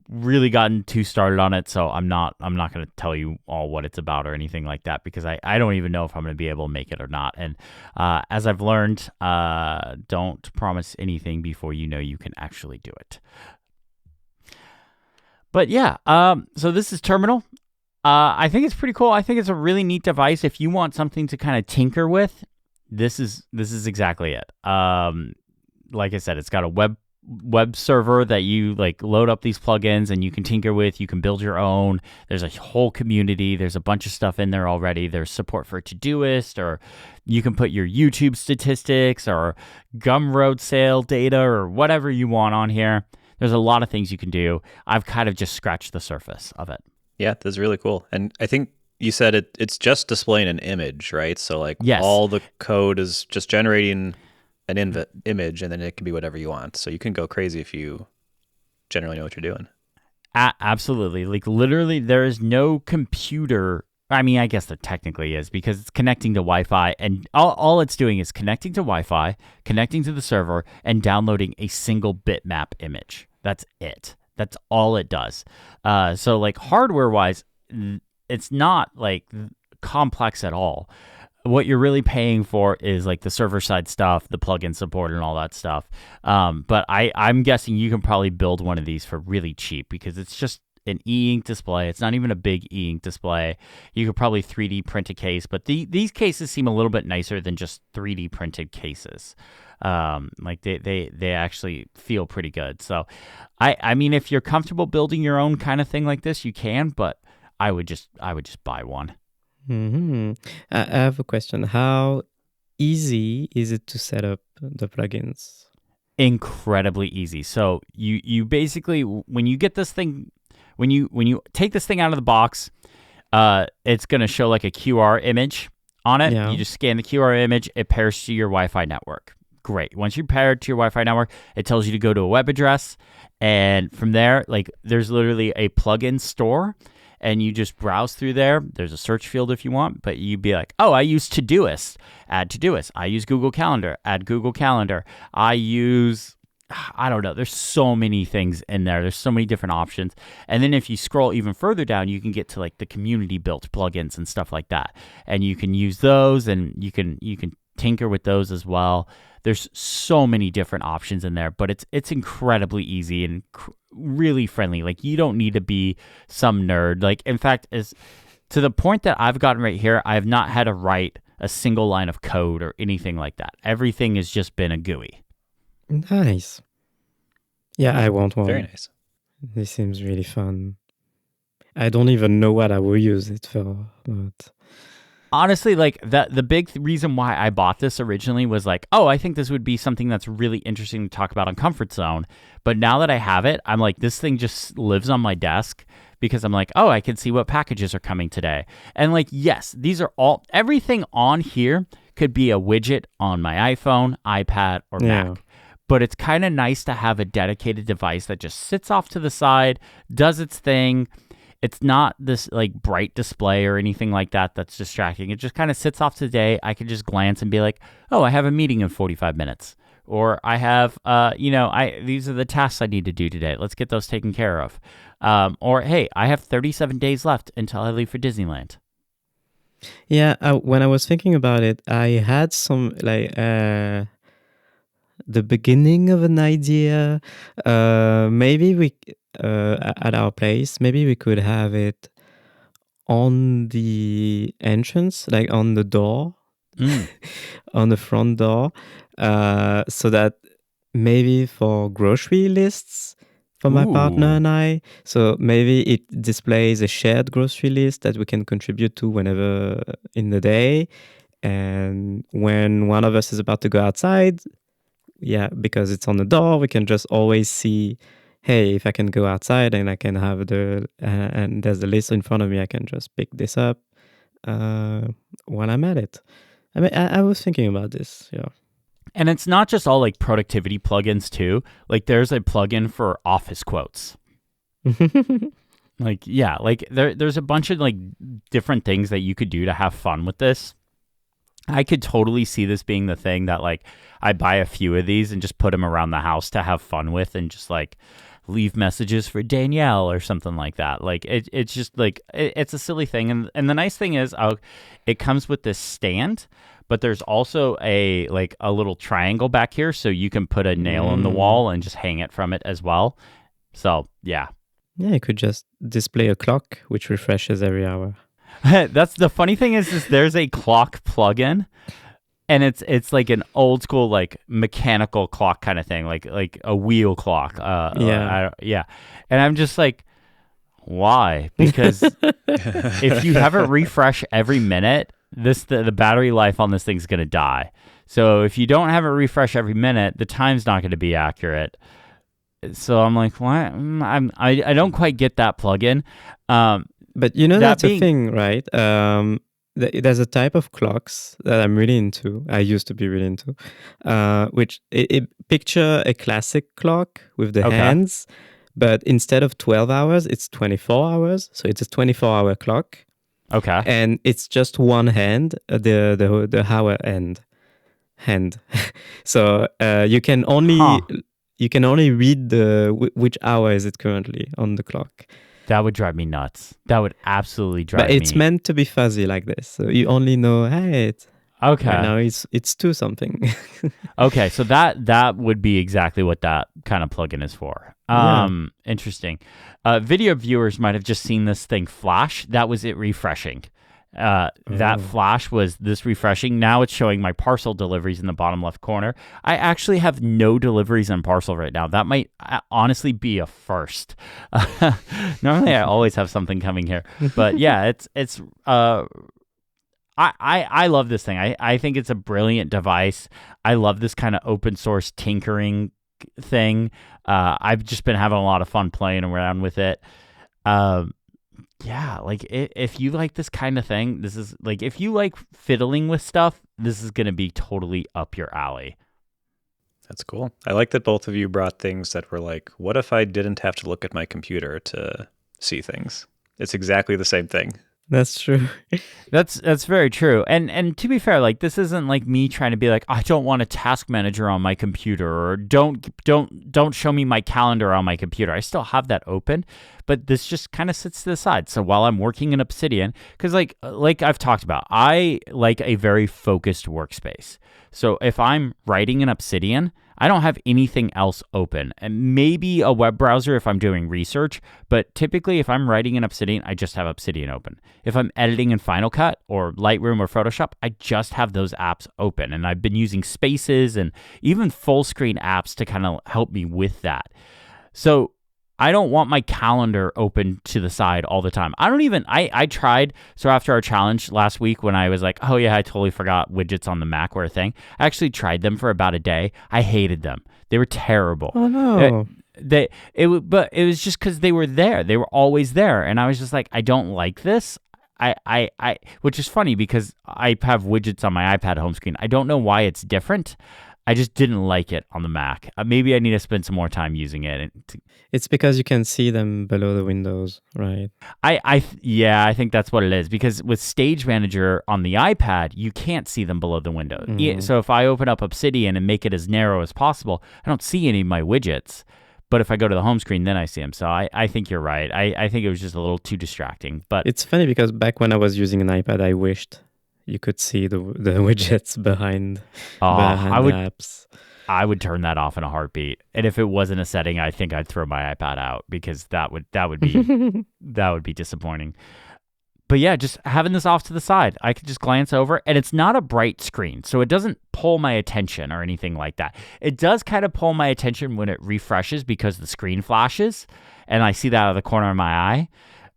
really gotten too started on it, so I'm not going to tell you all what it's about or anything like that because I don't even know if I'm going to be able to make it or not. And as I've learned, don't promise anything before you know you can actually do it. But yeah, so this is Terminal. I think it's pretty cool. I think it's a really neat device. If you want something to kind of tinker with, this is exactly it. Like I said, it's got a web server that you load up these plugins and you can tinker with. You can build your own. There's a whole community. There's a bunch of stuff in there already. There's support for Todoist, or you can put your YouTube statistics or Gumroad sale data or whatever you want on here. There's a lot of things you can do. I've kind of just scratched the surface of it. Yeah, that's really cool. And I think you said it's just displaying an image, right? So yes. All the code is just generating an image, and then it can be whatever you want. So you can go crazy if you generally know what you're doing. Absolutely. Literally, there is no computer. I mean, I guess there technically is because it's connecting to Wi-Fi, and all it's doing is connecting to Wi-Fi, connecting to the server, and downloading a single bitmap image. That's it. That's all it does. So hardware-wise, it's not like complex at all. What you're really paying for is like the server side stuff, the plugin support, and all that stuff. But I'm guessing you can probably build one of these for really cheap because it's just an e-ink display. It's not even a big e-ink display. You could probably 3D print a case, but these cases seem a little bit nicer than just 3D printed cases. Like they actually feel pretty good. So I mean, if you're comfortable building your own kind of thing like this, you can, but I would just buy one. Mm-hmm. I have a question. How easy is it to set up the plugins? Incredibly easy. So you basically, when you get this thing, when you take this thing out of the box, it's going to show like a QR image on it. Yeah. You just scan the QR image, it pairs to your Wi-Fi network. Great. Once you're paired to your Wi-Fi network, it tells you to go to a web address, and from there, like there's literally a plugin store, and you just browse through there. There's a search field if you want, but you'd be like, oh, I use Todoist, add Todoist. I use Google Calendar, add Google Calendar. I don't know. There's so many things in there. There's so many different options. And then if you scroll even further down, you can get to like the community built plugins and stuff like that. And you can use those, and you can tinker with those as well. There's so many different options in there, but it's incredibly easy and really friendly. Like you don't need to be some nerd. Like in fact, is to the point that I've gotten right here, I have not had to write a single line of code or anything like that. Everything has just been a GUI. Nice. Yeah, I want one. Very nice. This seems really fun. I don't even know what I will use it for, but Honestly, like the big reason why I bought this originally was like, oh, I think this would be something that's really interesting to talk about on Comfort Zone. But now that I have it, I'm like, this thing just lives on my desk because I'm like, oh, I can see what packages are coming today. And like, yes, these are everything on here could be a widget on my iPhone, iPad, or Mac. But it's kind of nice to have a dedicated device that just sits off to the side, does its thing. It's not this like bright display or anything like that that's distracting. It just kind of sits off today. I can just glance and be like, oh, I have a meeting in 45 minutes. Or I have, these are the tasks I need to do today. Let's get those taken care of. Or, hey, I have 37 days left until I leave for Disneyland. Yeah, when I was thinking about it, I had some like the beginning of an idea. Maybe we at our place, maybe we could have it on the entrance, like on the door, on the front door, so that maybe for grocery lists for my partner and I. So maybe it displays a shared grocery list that we can contribute to whenever in the day. And when one of us is about to go outside, because it's on the door, we can just always see, hey, if I can go outside and I can have and there's the list in front of me, I can just pick this up when I'm at it. I mean, I was thinking about this, yeah. And it's not just all like productivity plugins too. Like there's a plugin for office quotes. Like, yeah, like there's a bunch of like different things that you could do to have fun with this. I could totally see this being the thing that like I buy a few of these and just put them around the house to have fun with and just like leave messages for Danielle or something like that. Like it's just like it's a silly thing. And the nice thing is it comes with this stand, but there's also a little triangle back here so you can put a nail in the wall and just hang it from it as well. So yeah. Yeah, you could just display a clock which refreshes every hour. That's the funny thing is there's a clock plugin, and it's like an old school like mechanical clock kind of thing, like a wheel clock. And I'm just like, why? Because if you have it refresh every minute, the battery life on this thing's gonna die. So if you don't have it refresh every minute, the time's not going to be accurate. So I'm like, what? I don't quite get that plugin. But that's a thing, right? There's a type of clocks that I'm really into. I used to be really into, which picture a classic clock with the hands, but instead of 12 hours, it's 24 hours. So it's a 24-hour clock. Okay. And it's just one hand, the hour hand. So you can only read which hour is it currently on the clock. That would drive me nuts. That would absolutely drive me. But it's meant to be fuzzy like this. So you only know, hey, okay. Right now it's 2 something. Okay, so that would be exactly what that kind of plugin is for. Interesting. Video viewers might have just seen this thing flash. That was it refreshing. That flash was this refreshing. Now it's showing my parcel deliveries in the bottom left corner. I actually have no deliveries on parcel right now. That might honestly be a first. Normally I always have something coming here, but yeah, it's I love this thing. I think it's a brilliant device. I love this kind of open source tinkering thing. I've just been having a lot of fun playing around with it. Yeah, like if you like this kind of thing, this is like, if you like fiddling with stuff, this is going to be totally up your alley. That's cool. I like that both of you brought things that were like, what if I didn't have to look at my computer to see things? It's exactly the same thing. That's true. That's very true. And to be fair, like, this isn't like me trying to be like, I don't want a task manager on my computer, or don't show me my calendar on my computer. I still have that open, but this just kind of sits to the side. So while I'm working in Obsidian, because like I've talked about, I like a very focused workspace. So if I'm writing in Obsidian, I don't have anything else open, and maybe a web browser if I'm doing research, but typically if I'm writing in Obsidian, I just have Obsidian open. If I'm editing in Final Cut or Lightroom or Photoshop, I just have those apps open, and I've been using Spaces and even full screen apps to kind of help me with that. So I don't want my calendar open to the side all the time. I tried. So after our challenge last week, when I was like, oh yeah, I totally forgot widgets on the Mac were a thing, I actually tried them for about a day. I hated them. They were terrible. Oh no. But it was just because they were there. They were always there. And I was just like, I don't like this. Which is funny because I have widgets on my iPad home screen. I don't know why it's different. I just didn't like it on the Mac. Maybe I need to spend some more time using it. It's because you can see them below the windows, right? I think that's what it is. Because with Stage Manager on the iPad, you can't see them below the window. So if I open up Obsidian and make it as narrow as possible, I don't see any of my widgets. But if I go to the home screen, then I see them. So I think you're right. I think it was just a little too distracting. But it's funny because back when I was using an iPad, I wished you could see the widgets behind the apps. I would turn that off in a heartbeat. And if it wasn't a setting, I think I'd throw my iPad out, because that would be that would be disappointing. But yeah, just having this off to the side, I could just glance over, and it's not a bright screen, so it doesn't pull my attention or anything like that. It does kind of pull my attention when it refreshes because the screen flashes, and I see that out of the corner of my eye.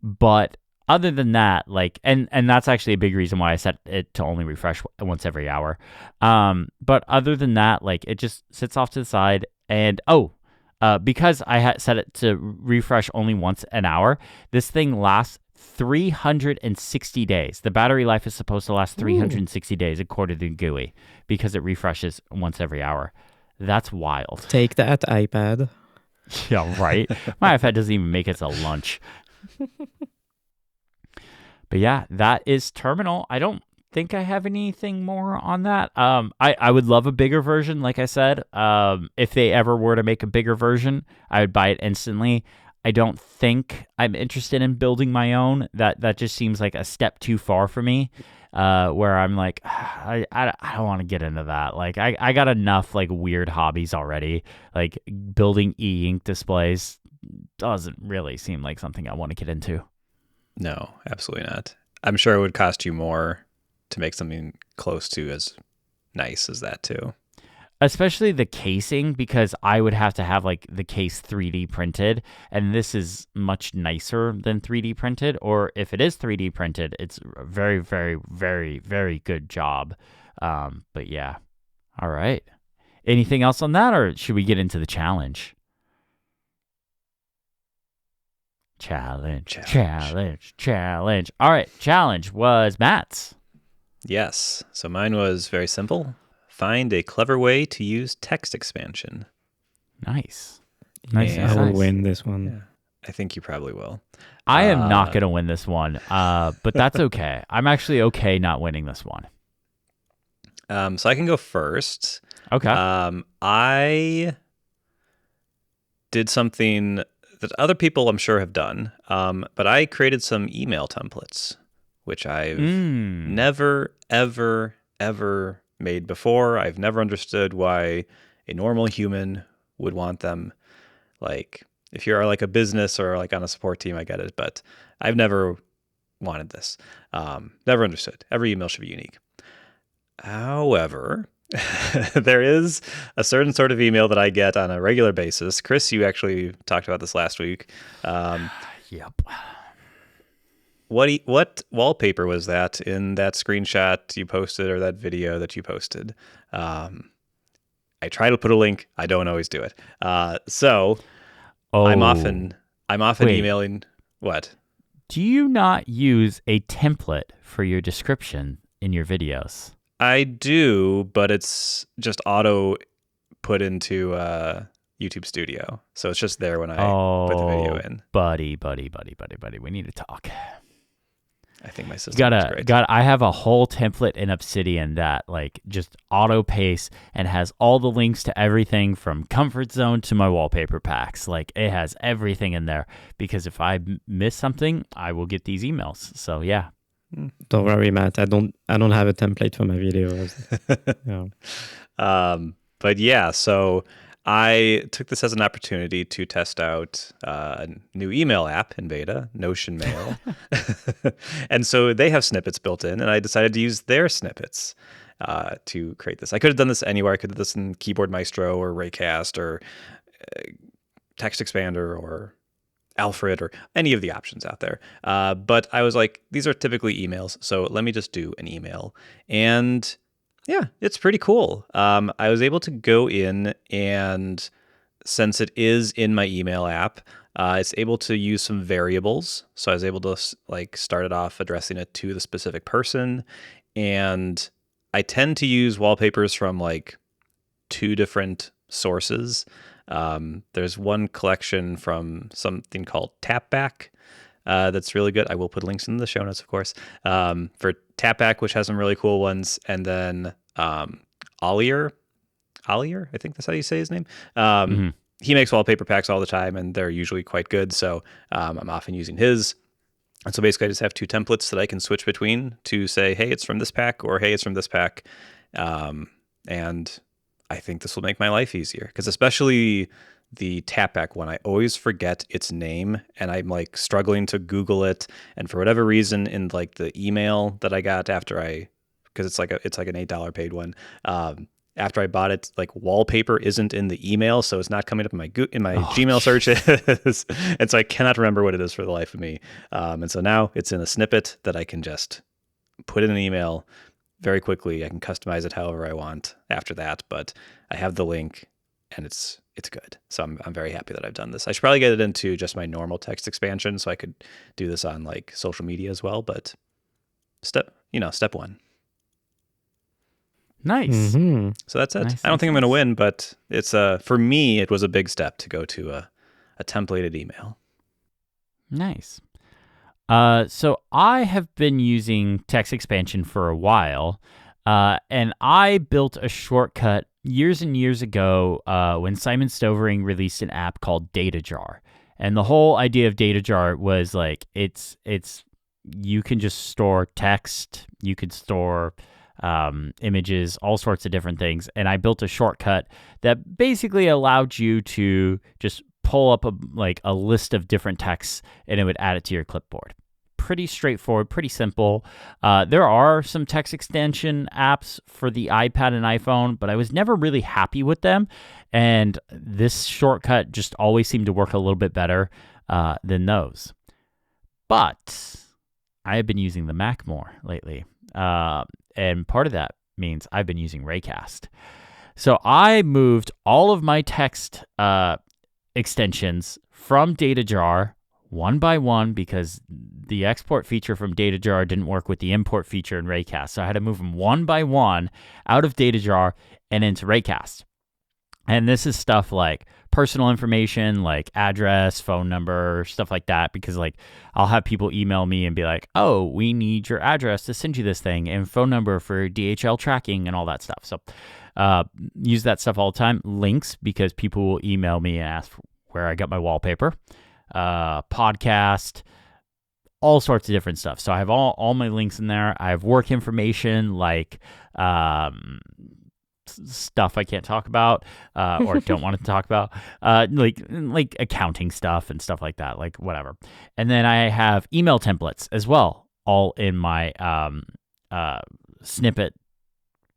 But other than that, like, and that's actually a big reason why I set it to only refresh once every hour. But other than that, like, it just sits off to the side. And because I had set it to refresh only once an hour, this thing lasts 360 days. The battery life is supposed to last 360 days according to GUI, because it refreshes once every hour. That's wild. Take that, iPad. Yeah, right. My iPad doesn't even make it to lunch. But yeah, that is Terminal. I don't think I have anything more on that. I would love a bigger version, like I said. If they ever were to make a bigger version, I would buy it instantly. I don't think I'm interested in building my own. That just seems like a step too far for me. Where I'm like, I don't want to get into that. Like, I got enough like weird hobbies already. Like, building e-ink displays doesn't really seem like something I want to get into. No, absolutely not. I'm sure it would cost you more to make something close to as nice as that too. Especially the casing, because I would have to have like the case 3D printed, and this is much nicer than 3D printed. Or if it is 3D printed, it's a very, very, very, very good job. But yeah. All right. Anything else on that, or should we get into the challenge? Challenge. All right, challenge was Matt's. Yes. So mine was very simple. Find a clever way to use text expansion. Nice. I will win this one. Yeah, I think you probably will. I am not going to win this one, but that's okay. I'm actually okay not winning this one. So I can go first. Okay. I did something that other people I'm sure have done, but I created some email templates, which I've never, ever, ever made before. I've never understood why a normal human would want them. Like, if you're like a business or like on a support team, I get it, but I've never wanted this. Never understood. Every email should be unique. However, there is a certain sort of email that I get on a regular basis. Chris, you actually talked about this last week. Yep. What wallpaper was that in that screenshot you posted or that video that you posted? I try to put a link. I don't always do it. So I'm often Wait. emailing. What? Do you not use a template for your description in your videos? I do, but it's just auto put into YouTube Studio. So it's just there when I put the video in. Buddy. We need to talk. I think my system is great. I have a whole template in Obsidian that like just auto pastes and has all the links to everything from comfort zone to my wallpaper packs. Like it has everything in there because if I miss something, I will get these emails. So yeah. Don't worry, Matt. I don't have a template for my videos. Yeah. But yeah, so I took this as an opportunity to test out a new email app in beta, Notion Mail. And so they have snippets built in, and I decided to use their snippets to create this. I could have done this anywhere. I could have done this in Keyboard Maestro or Raycast or Text Expander or Alfred or any of the options out there. But I was like, these are typically emails, so let me just do an email. And yeah, it's pretty cool. I was able to go in and since it is in my email app, it's able to use some variables. So I was able to like start it off addressing it to the specific person. And I tend to use wallpapers from like 2 different sources. There's one collection from something called Tapback that's really good. I will put links in the show notes, of course, for Tapback, which has some really cool ones. And then Ollier, I think that's how you say his name. He makes wallpaper packs all the time, and they're usually quite good. So I'm often using his. And so basically I just have 2 templates that I can switch between to say, hey, it's from this pack, or hey, it's from this pack. And I think this will make my life easier because especially the Tapback one, I always forget its name and I'm like struggling to Google it. And for whatever reason in like the email that I got after because it's like an $8 paid one. After I bought it, like wallpaper isn't in the email, so it's not coming up in my Gmail searches, and so I cannot remember what it is for the life of me. And so now it's in a snippet that I can just put in an email very quickly. I can customize it however I want after that, but I have the link, and it's good. So I'm very happy that I've done this. I should probably get it into just my normal text expansion, so I could do this on like social media as well. But step 1. Nice. So that's it. Nice, I don't think I'm going to win, but it's for me, it was a big step to go to a templated email. Nice. So I have been using text expansion for a while, and I built a shortcut years and years ago when Simon Stovering released an app called Data Jar. And the whole idea of Data Jar was like it's you can just store text, you could store images, all sorts of different things. And I built a shortcut that basically allowed you to just pull up a list of different texts and it would add it to your clipboard. Pretty straightforward, pretty simple. There are some text extension apps for the iPad and iPhone, but I was never really happy with them. And this shortcut just always seemed to work a little bit better than those. But I have been using the Mac more lately. And part of that means I've been using Raycast. So I moved all of my text extensions from Data Jar one by one because the export feature from Data Jar didn't work with the import feature in Raycast. So I had to move them one by one out of Data Jar and into Raycast. And this is stuff like personal information, like address, phone number, stuff like that, because like I'll have people email me and be like, oh, we need your address to send you this thing and phone number for DHL tracking and all that stuff. So use that stuff all the time. Links, because people will email me and ask where I got my wallpaper. podcast, all sorts of different stuff. So I have all my links in there. I have work information like stuff I can't talk about or don't want to talk about, like accounting stuff and stuff like that, like whatever. And then I have email templates as well, all in my snippet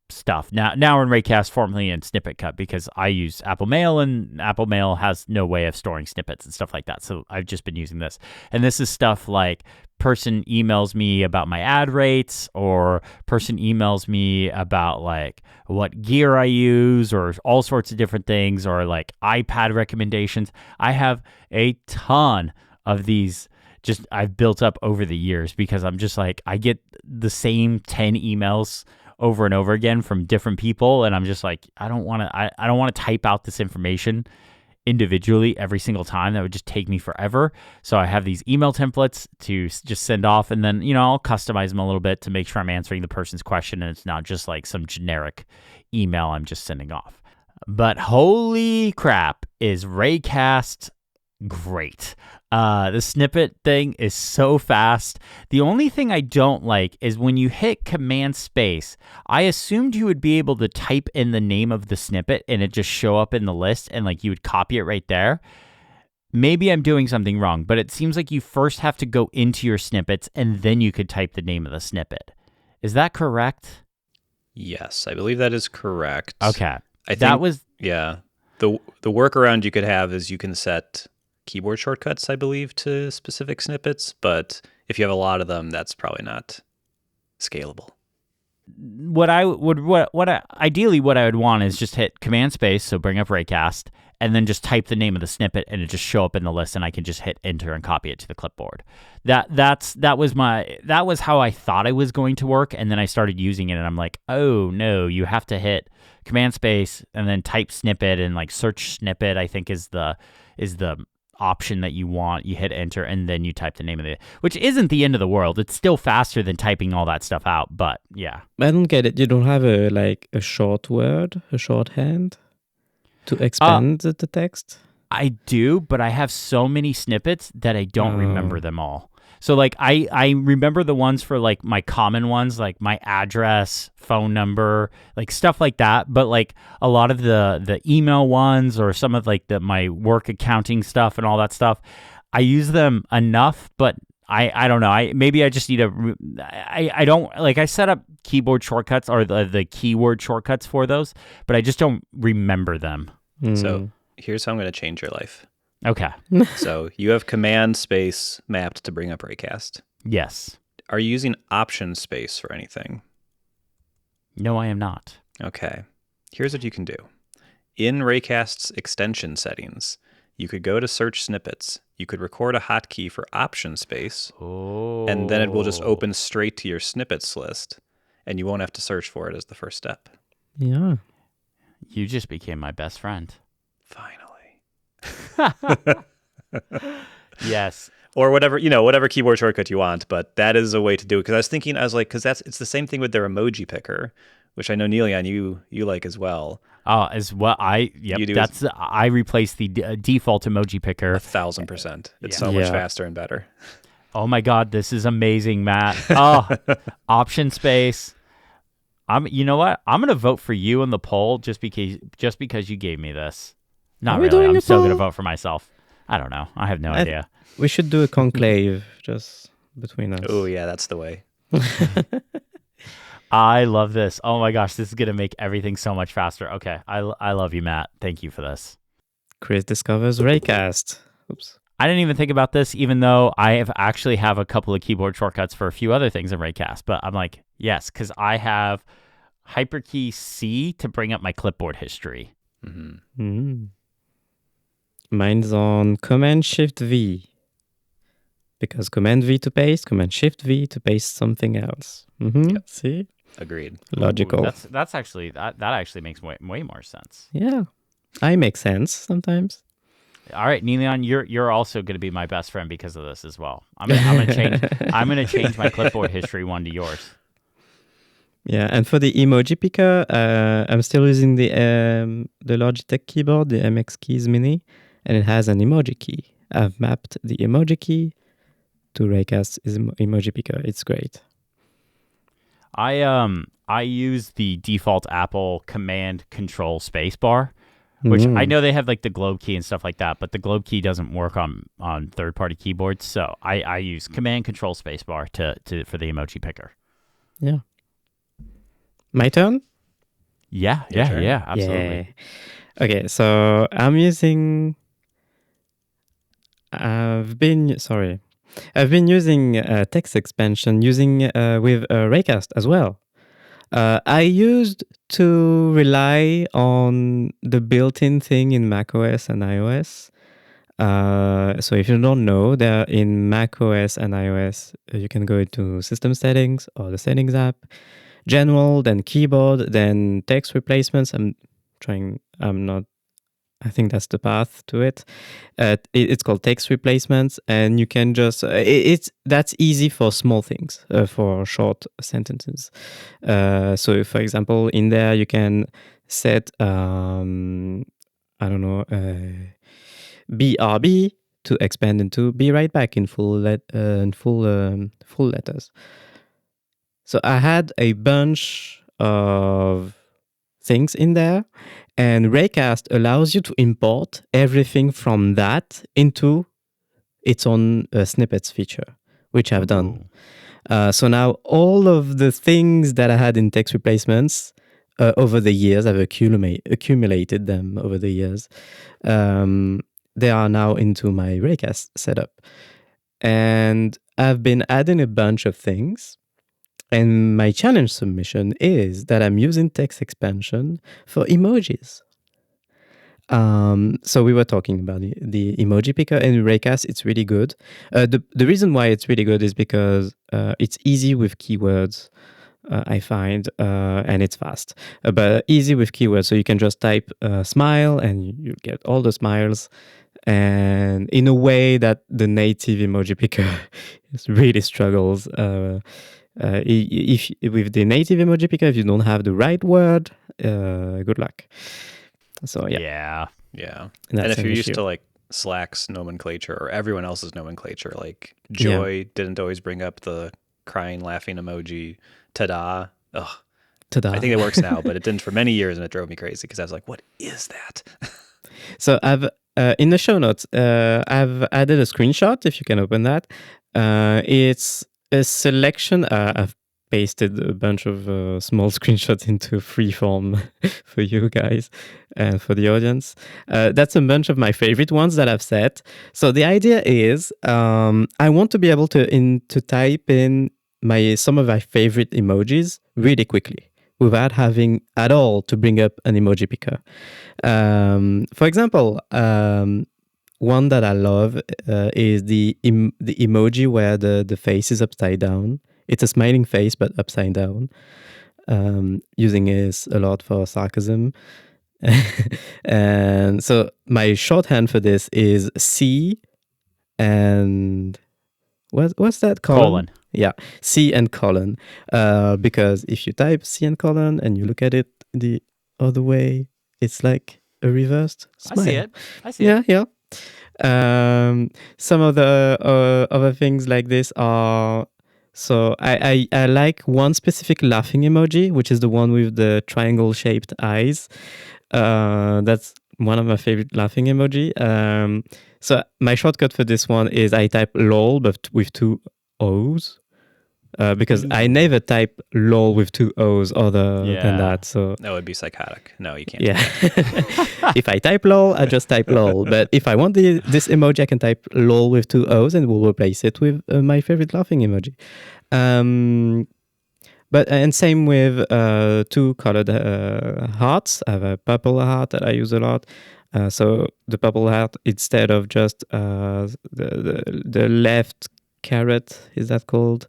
stuff. Now in Raycast, formerly in Snippet Cut, because I use Apple Mail and Apple Mail has no way of storing snippets and stuff like that. So I've just been using this. And this is stuff like person emails me about my ad rates, or person emails me about like what gear I use, or all sorts of different things, or like iPad recommendations. I have a ton of these just I've built up over the years, because I'm just like, I get the same 10 emails over and over again from different people, and I'm just like, I don't want to type out this information individually every single time. That would just take me forever. So I have these email templates to just send off, and then I'll customize them a little bit to make sure I'm answering the person's question and it's not just like some generic email I'm just sending off. But holy crap, is Raycast great. The snippet thing is so fast. The only thing I don't like is when you hit Command Space, I assumed you would be able to type in the name of the snippet and it just show up in the list and like you would copy it right there. Maybe I'm doing something wrong, but it seems like you first have to go into your snippets and then you could type the name of the snippet. Is that correct? Yes, I believe that is correct. Okay. Yeah. The workaround you could have is you can set keyboard shortcuts, I believe, to specific snippets, but if you have a lot of them, that's probably not scalable. Ideally what I would want is just hit Command Space, so bring up Raycast, and then just type the name of the snippet and it just show up in the list and I can just hit enter and copy it to the clipboard. That was how I thought it was going to work, and then I started using it and I'm like, oh no, you have to hit Command Space and then type snippet, and like search snippet I think is the option that you want. You hit enter and then you type the name of it, which isn't the end of the world. It's still faster than typing all that stuff out, but yeah. I don't get it. You don't have a shorthand to expand the text? I do, but I have so many snippets that I don't remember them all. So like I remember the ones for like my common ones, like my address, phone number, like stuff like that. But like a lot of the email ones, or some of like my work accounting stuff and all that stuff, I use them enough, but I don't know. Maybe I just need I don't like, I set up keyboard shortcuts or the keyword shortcuts for those, but I just don't remember them. So here's how I'm going to change your life. Okay. So you have Command Space mapped to bring up Raycast. Yes. Are you using Option Space for anything? No, I am not. Okay. Here's what you can do. In Raycast's extension settings, you could go to Search Snippets. You could record a hotkey for Option Space, and then it will just open straight to your snippets list, and you won't have to search for it as the first step. Yeah. You just became my best friend. Finally. Yes. Or whatever keyboard shortcut you want, but that is a way to do it. Because it's the same thing with their emoji picker, which I know, Niléane, you like as well. As well. I replaced the default emoji picker 1,000%. It's so much faster and better. Oh my God, this is amazing, Matt. Oh, Option Space. You know what? I'm gonna vote for you in the poll just because you gave me this. Not really. I'm still going to vote for myself. I don't know. I have no idea. We should do a conclave just between us. Oh, yeah, that's the way. I love this. Oh my gosh, this is going to make everything so much faster. Okay, I love you, Matt. Thank you for this. Chris discovers Raycast. Oops. I didn't even think about this, even though I actually have a couple of keyboard shortcuts for a few other things in Raycast. But I'm like, yes, because I have Hyperkey C to bring up my clipboard history. Mm-hmm. Mm-hmm. Mine's on Command-Shift-V. Because Command-V to paste, Command-Shift-V to paste something else. Mm-hmm. Yep. See? Agreed. Logical. Ooh, that actually makes way more sense. Yeah. I make sense sometimes. All right, Niléane, you're also going to be my best friend because of this as well. I'm gonna change my clipboard history one to yours. Yeah, and for the emoji picker, I'm still using the Logitech keyboard, the MX Keys Mini, and it has an emoji key. I've mapped the emoji key to Raycast emoji picker. It's great. I use the default Apple Command Control Spacebar, which I know they have like the globe key and stuff like that, but the globe key doesn't work on third-party keyboards. So I use Command Control Spacebar to for the emoji picker. Yeah. My turn? Yeah, absolutely. Yeah. Okay, so I'm using. I've been using text expansion using with Raycast as well. I used to rely on the built-in thing in macOS and iOS. So if you don't know, there in macOS and iOS, you can go into System Settings or the Settings app, General, then Keyboard, then Text Replacements. I think that's the path to it. It's called text replacements, and you can just that's easy for small things, for short sentences. So, for example, in there you can set BRB to expand into be right back in full letters. So I had a bunch of things in there, and Raycast allows you to import everything from that into its own snippets feature, which I've done. So now all of the things that I had in text replacements over the years, I've accumulated them over the years. They are now into my Raycast setup. And I've been adding a bunch of things. And my challenge submission is that I'm using text expansion for emojis. So we were talking about the emoji picker in Raycast. It's really good. The reason why it's really good is because it's easy with keywords, I find, and it's fast. But easy with keywords, so you can just type smile and you get all the smiles. And in a way that the native emoji picker really struggles. If with the native emoji picker, if you don't have the right word, good luck. So yeah. And if you're used to like Slack's nomenclature or everyone else's nomenclature, like Joy didn't always bring up the crying, laughing emoji. Ta-da. Ugh. Ta-da. I think it works now, but it didn't for many years, and it drove me crazy because I was like, "What is that?" So I've in the show notes, I've added a screenshot. If you can open that, it's a selection. I've pasted a bunch of small screenshots into freeform for you guys and for the audience. That's a bunch of my favorite ones that I've set. So the idea is I want to be able to type in some of my favorite emojis really quickly without having at all to bring up an emoji picker. For example, one that I love is the emoji where the face is upside down. It's a smiling face, but upside down. Using it a lot for sarcasm. And so my shorthand for this is C and what's that? Colon. Yeah, C and colon. Because if you type C and colon and you look at it the other way, it's like a reversed smile. I see it. Yeah. Some of the other things like this are, so I like one specific laughing emoji, which is the one with the triangle shaped eyes. That's one of my favorite laughing emoji. So my shortcut for this one is I type lol but with two O's. Because I never type lol with two O's other than that. So that would be psychotic. No, you can't. Yeah. If I type lol, I just type lol. But if I want this emoji, I can type lol with two O's and we'll replace it with my favorite laughing emoji. And same with two colored hearts. I have a purple heart that I use a lot. So the purple heart, instead of just the left caret, is that called?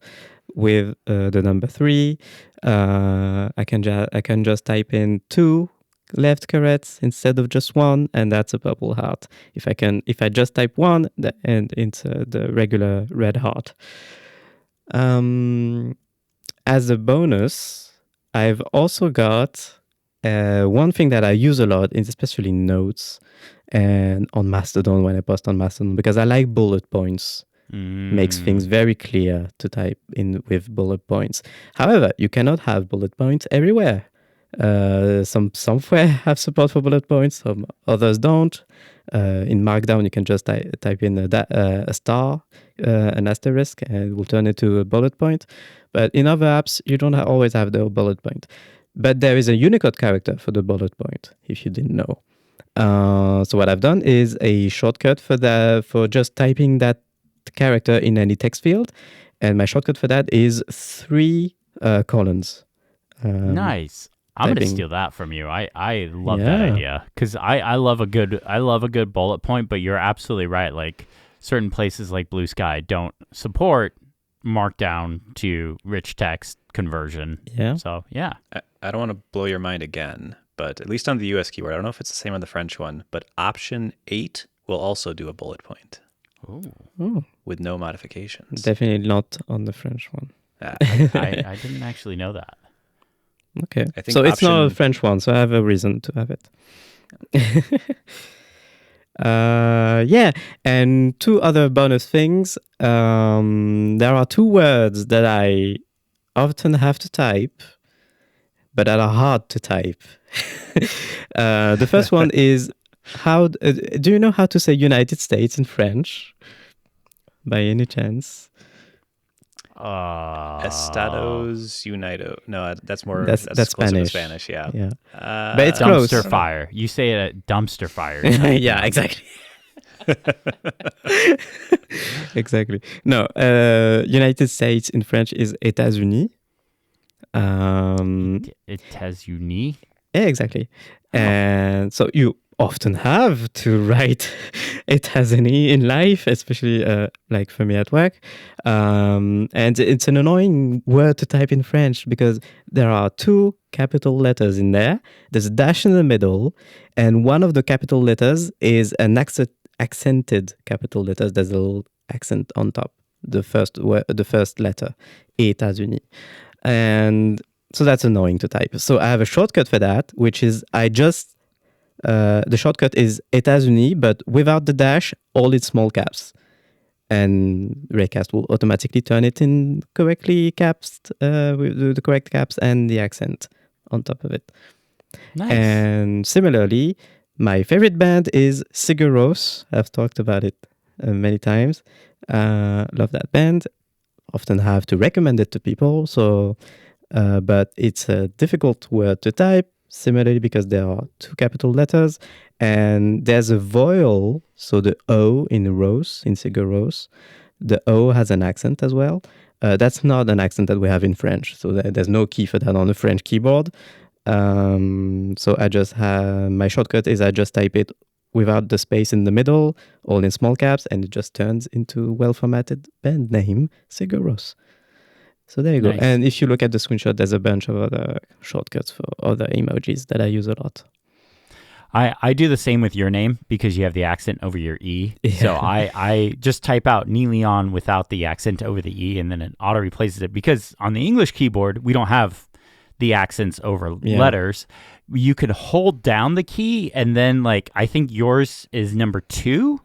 With the number 3, I can just type in 2 left carets instead of just 1, and that's a purple heart. If I just type 1, and it's the regular red heart. As a bonus, I've also got one thing that I use a lot, especially notes, and on Mastodon when I post on Mastodon, because I like bullet points. Makes things very clear to type in with bullet points. However, you cannot have bullet points everywhere. Some software have support for bullet points, some others don't. In Markdown, you can just type in a star, an asterisk, and it will turn it to a bullet point. But in other apps, you don't always have the bullet point. But there is a Unicode character for the bullet point, if you didn't know. So what I've done is a shortcut for just typing that character in any text field, and my shortcut for that is 3 colons. Nice. I'm gonna steal that from you. I love that idea, because I love a good bullet point. But you're absolutely right. Like certain places like Blue Sky don't support Markdown to rich text conversion. Yeah. So yeah. I don't want to blow your mind again, but at least on the US keyboard, I don't know if it's the same on the French one, but option 8 will also do a bullet point. Oh. With no modifications. Definitely not on the French one. I didn't actually know that. Okay. I think so it's not a French one, so I have a reason to have it. Yeah. And 2 other bonus things. There are 2 words that I often have to type, but that are hard to type. The first one is do you know how to say United States in French? By any chance? Estados Unido. No, that's more. That's closer to Spanish. Spanish. Yeah. Yeah. But it's close. Dumpster fire. You say it at dumpster fire. Yeah, exactly. Exactly. No, United States in French is États-Unis. États-Unis. Yeah, exactly. And so you often have to write États-Unis in life, especially like for me at work. And it's an annoying word to type in French because there are 2 capital letters in there. There's a dash in the middle, and one of the capital letters is an accented capital letters. There's a little accent on top. The first letter, États-Unis. And so that's annoying to type. So I have a shortcut for that, which is the shortcut is États-Unis, but without the dash, all its small caps. And Raycast will automatically turn it in correctly caps, with the correct caps and the accent on top of it. Nice. And similarly, my favorite band is Sigur Rós. I've talked about it many times. Love that band. Often have to recommend it to people. So, but it's a difficult word to type. Similarly, because there are 2 capital letters and there's a vowel, so the O in Rós, in Sigur Rós, the O has an accent as well. That's not an accent that we have in French, so there's no key for that on the French keyboard. So I just have, my shortcut is I just type it without the space in the middle, all in small caps, and it just turns into well-formatted band name, Sigur Rós. So there you go. Nice. And if you look at the screenshot, there's a bunch of other shortcuts for other emojis that I use a lot. I do the same with your name because you have the accent over your E. Yeah. So I just type out Niléane without the accent over the E, and then it auto replaces it. Because on the English keyboard, we don't have the accents over letters. You could hold down the key, and then I think yours is number 2.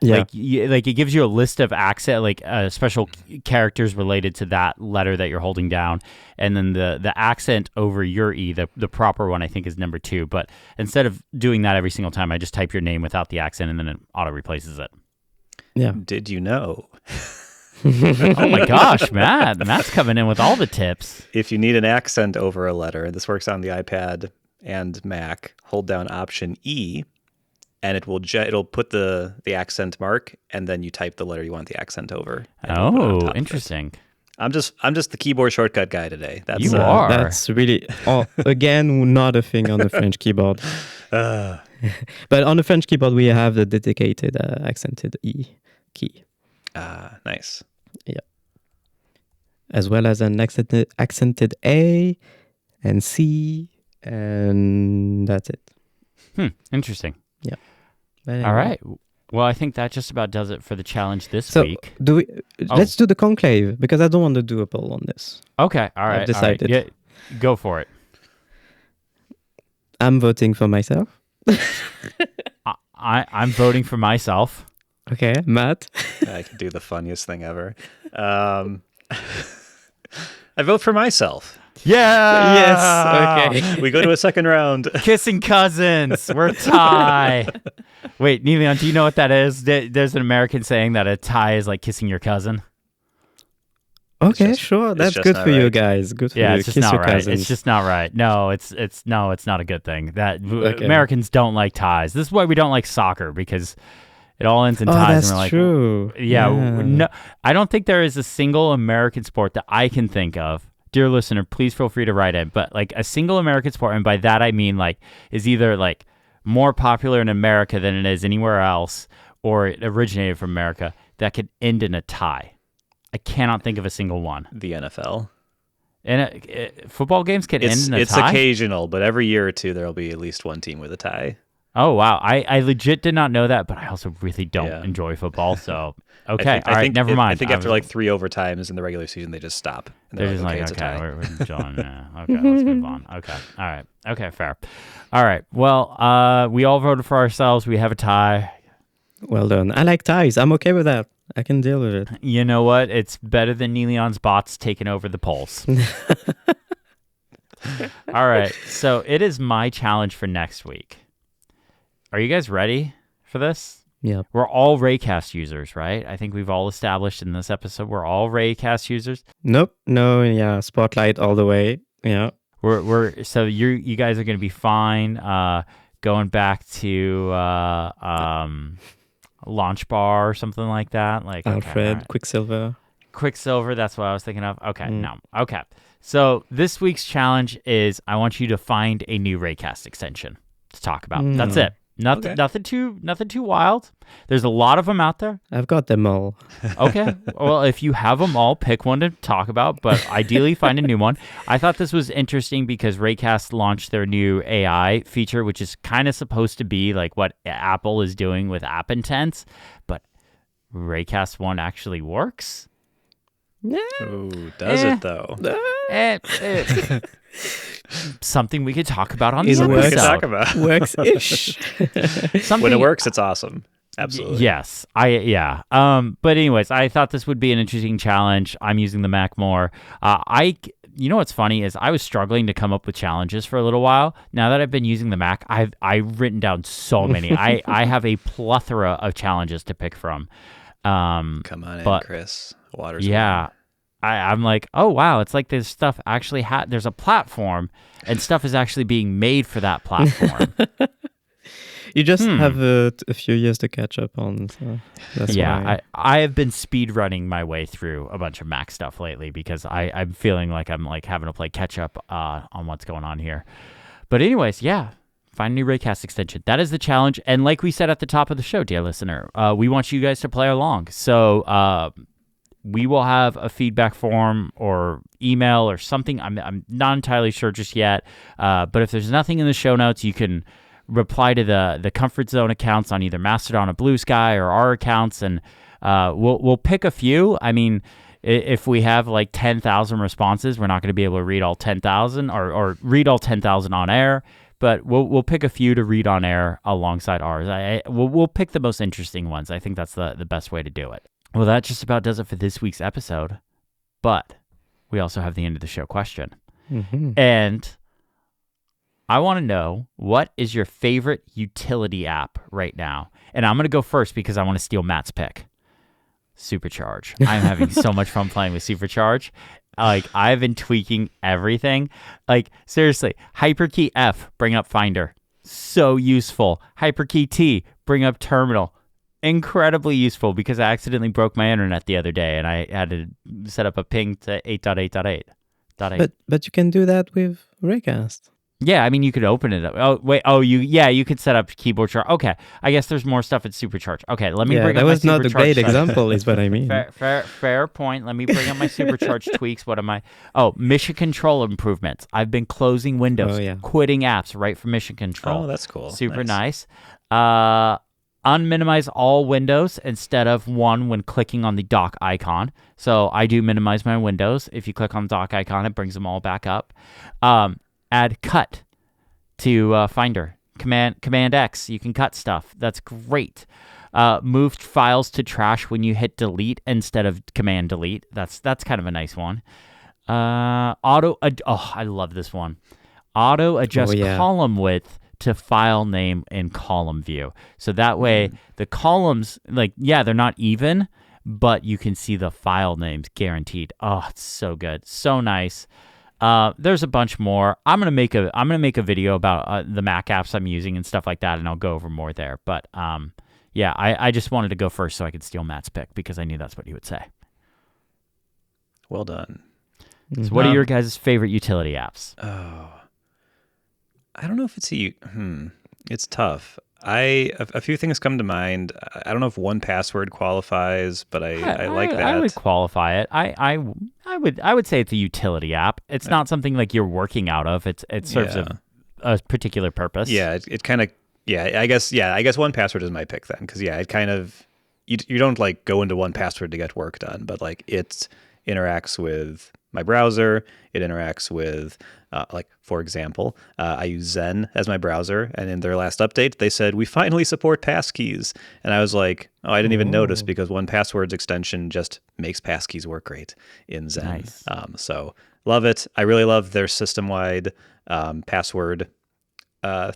Yeah. Like it gives you a list of accent, special characters related to that letter that you're holding down, and then the accent over your E, the proper one, I think is number 2. But instead of doing that every single time, I just type your name without the accent, and then it auto replaces it. Yeah. Did you know? Oh my gosh, Matt's coming in with all the tips. If you need an accent over a letter, this works on the iPad and Mac. Hold down Option E. And it'll put the accent mark, and then you type the letter you want the accent over. Oh, interesting. I'm just the keyboard shortcut guy today. You are. That's really again not a thing on the French keyboard. But on the French keyboard we have the dedicated accented E key. Nice. Yeah. As well as an accented A and C, and that's it. Interesting. Yeah. All right. Well, I think that just about does it for the challenge this week. Let's do the conclave, because I don't want to do a poll on this. Okay. All right. I've decided. All right. Yeah, go for it. I'm voting for myself. I'm voting for myself. Okay, Matt. I can do the funniest thing ever. I vote for myself. Yeah. Yes. Okay. We go to a second round. Kissing cousins. We're tie. Wait, Niléane, do you know what that is? There's an American saying that a tie is like kissing your cousin. Okay, just- sure. it's That's just good not for you right. guys. Good for Yeah, you. it's just Kiss not your right. cousins. It's just not right. No, it's not a good thing. That Okay. Americans don't like ties. This is why we don't like soccer, because it all ends in Oh, ties. that's And we're like, true. yeah, no, I don't think there is a single American sport that I can think of. Dear listener, please feel free to write in. But like a single American sport, and by that I mean like is either like more popular in America than it is anywhere else, or it originated from America, that could end in a tie. I cannot think of a single one. The NFL. And football games can end in a It's tie? occasional, but every year or two there'll be at least one team with a tie. Oh, wow. I legit did not know that, but I also really don't Yeah. enjoy football. So, I okay. think- All right. Never mind. I think after like 3 overtimes in the regular season, they just stop. And They're just like, it's a okay, tie. we're done. Yeah. Okay, let's move on. Okay. All right. Okay, fair. All right. Well, we all voted for ourselves. We have a tie. Well done. I like ties. I'm okay with that. I can deal with it. You know what? It's better than Niléane's bots taking over the polls. All right. So it is my challenge for next week. Are you guys ready for this? Yep. We're all Raycast users, right? I think we've all established in this episode we're all Raycast users. Nope. No. Yeah. Spotlight all the way. Yeah. We're so you guys are going to be fine. Going back to Launch Bar or something like that. Like Alfred, okay, all right. Quicksilver. Quicksilver, that's what I was thinking of. Okay, no. Okay. So this week's challenge is I want you to find a new Raycast extension to talk about. That's it. Okay. Nothing too wild. There's a lot of them out there. I've got them all. Okay. Well, if you have them all, pick one to talk about, but ideally find a new one. I thought this was interesting because Raycast launched their new AI feature, which is kind of supposed to be like what Apple is doing with App Intents, but Raycast one actually works. Ooh, does it though? Something we could talk about on It the We works. can talk episode. about. Works-ish. Something, When it works, it's awesome. Absolutely. Yes. But anyways, I thought this would be an interesting challenge. I'm using the Mac more. You know what's funny is I was struggling to come up with challenges for a little while. Now that I've been using the Mac, I've written down so many. I have a plethora of challenges to pick from. Come on but- in, Chris. Water's Yeah. warm. I'm like, oh wow, it's like there's stuff actually there's a platform and stuff is actually being made for that platform. You just have a few years to catch up on. So that's why. I have been speed running my way through a bunch of Mac stuff lately because I'm feeling like I'm like having to play catch up on what's going on here. But anyways, yeah, find a new Raycast extension. That is the challenge. And like we said at the top of the show, dear listener, we want you guys to play along. So we will have a feedback form or email or something. I'm not entirely sure just yet. But if there's nothing in the show notes, you can reply to the Comfort Zone accounts on either Mastodon or Blue Sky or our accounts, and we'll pick a few. I mean, if we have like 10,000 responses, we're not going to be able to read all 10,000 or read all 10,000 on air. But we'll pick a few to read on air alongside ours. We'll pick the most interesting ones. I think that's the best way to do it. Well, that just about does it for this week's episode. But we also have the end of the show question. Mm-hmm. And I want to know, what is your favorite utility app right now? And I'm going to go first because I want to steal Matt's pick. Supercharge. I'm having so much fun playing with Supercharge. Like, I've been tweaking everything. Like, seriously, Hyperkey F, bring up Finder. So useful. Hyperkey T, bring up Terminal. Incredibly useful because I accidentally broke my internet the other day and I had to set up a ping to 8.8.8. But you can do that with Raycast. Yeah, I mean, you could open it up. Oh, wait. Oh, you could set up keyboard chart. Okay, I guess there's more stuff at Supercharge. Okay, let me bring that up was my not a Supercharge great stuff. example, is what I mean. Fair point. Let me bring up my Supercharge tweaks. What am I? Oh, mission control improvements. I've been closing windows, quitting apps right from mission control. Oh, that's cool. Super nice. Unminimize all windows instead of one when clicking on the dock icon. So I do minimize my windows. If you click on the dock icon, it brings them all back up. Add cut to Finder Command X. You can cut stuff. That's great. Moved files to trash when you hit delete instead of Command delete. That's kind of a nice one. I love this one. Auto adjust column width to file name in column view. So that way the columns, they're not even, but you can see the file names guaranteed. Oh, it's so good. So nice. There's a bunch more. I'm gonna make a video about the Mac apps I'm using and stuff like that, and I'll go over more there. But I just wanted to go first so I could steal Matt's pick because I knew that's what he would say. Well done. So what are your guys' favorite utility apps? Oh, I don't know if it's it's tough. A few things come to mind. I don't know if 1Password qualifies, but I like that. I would qualify it. I would say it's a utility app. It's not something like you're working out of. It serves a particular purpose. Yeah, it kind of I guess 1Password is my pick then, because it kind of you don't like go into 1Password to get work done, but like it interacts with my browser. It interacts with, for example, I use Zen as my browser, and in their last update, they said, we finally support passkeys. And I was like, oh, I didn't even notice, because 1Password's extension just makes passkeys work great in Zen. Nice. So love it. I really love their system-wide password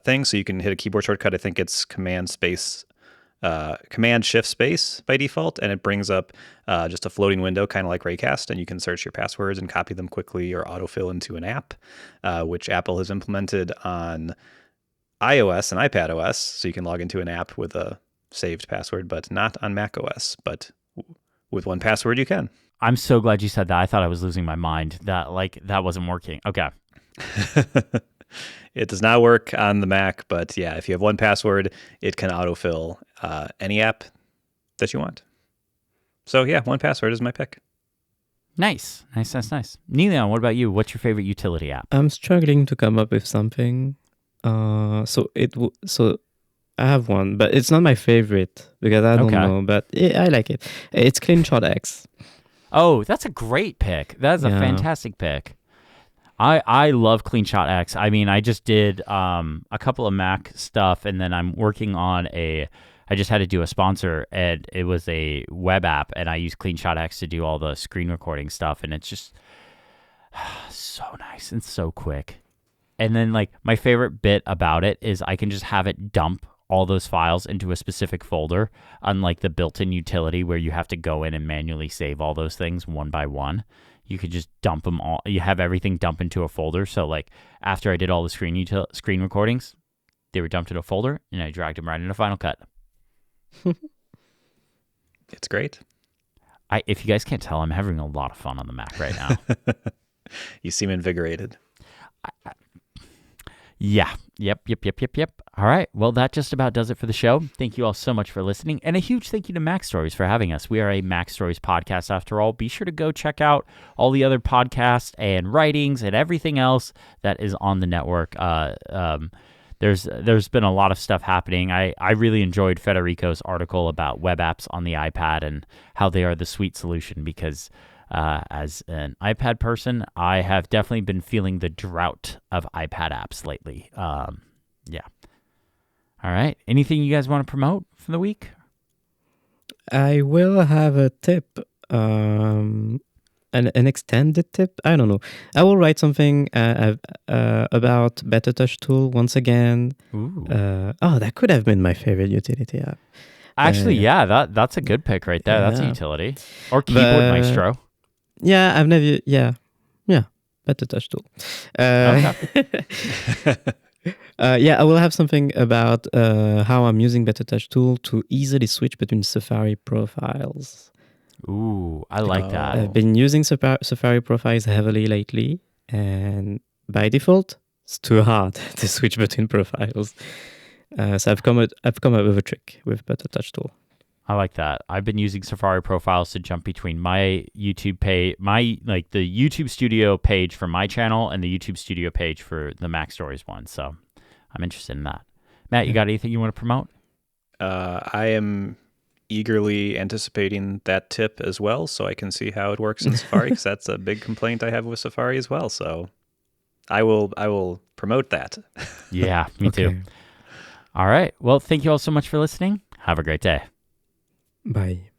thing. So you can hit a keyboard shortcut. I think it's Command Shift Space by default, and it brings up just a floating window, kind of like Raycast, and you can search your passwords and copy them quickly or autofill into an app, which Apple has implemented on iOS and iPadOS, so you can log into an app with a saved password, but not on macOS. But with 1Password, you can. I'm so glad you said that. I thought I was losing my mind. That wasn't working. Okay. It does not work on the Mac, but if you have 1Password, it can autofill any app that you want. So 1Password is my pick. Nice. Niléane, what about you? What's your favorite utility app? I'm struggling to come up with something. So I have one, but it's not my favorite because I don't know. But I like it. It's CleanShotX. Oh, that's a great pick. That's a fantastic pick. I love CleanShotX. I mean, I just did a couple of Mac stuff, and then I'm working on I just had to do a sponsor, and it was a web app, and I use CleanShotX to do all the screen recording stuff, and it's just so nice and so quick. And then, my favorite bit about it is I can just have it dump all those files into a specific folder, unlike the built-in utility where you have to go in and manually save all those things one by one. You could just dump them all. You have everything dump into a folder. So after I did all the screen recordings, they were dumped in a folder, and I dragged them right into Final Cut. It's great. If you guys can't tell, I'm having a lot of fun on the Mac right now. You seem invigorated. Yeah. Yep. All right. Well, that just about does it for the show. Thank you all so much for listening. And a huge thank you to Mac Stories for having us. We are a Mac Stories podcast after all. Be sure to go check out all the other podcasts and writings and everything else that is on the network. There's been a lot of stuff happening. I really enjoyed Federico's article about web apps on the iPad and how they are the sweet solution because as an iPad person, I have definitely been feeling the drought of iPad apps lately. All right. Anything you guys want to promote for the week? I will have a tip, an extended tip. I don't know. I will write something about Better Touch Tool once again. Ooh. That could have been my favorite utility app. Actually, that's a good pick right there. That's a utility. Or Keyboard Maestro. Yeah, I've never. Yeah, Better Touch Tool. I will have something about how I'm using Better Touch Tool to easily switch between Safari profiles. Ooh, I like that. I've been using Safari profiles heavily lately, and by default, it's too hard to switch between profiles. So I've come up with a trick with Better Touch Tool. I like that. I've been using Safari profiles to jump between my YouTube page, the YouTube Studio page for my channel and the YouTube Studio page for the Mac Stories one. So I'm interested in that. Matt, you got anything you want to promote? I am eagerly anticipating that tip as well, so I can see how it works in Safari, because that's a big complaint I have with Safari as well. So I will promote that. Yeah, me too. All right. Well, thank you all so much for listening. Have a great day. Bye.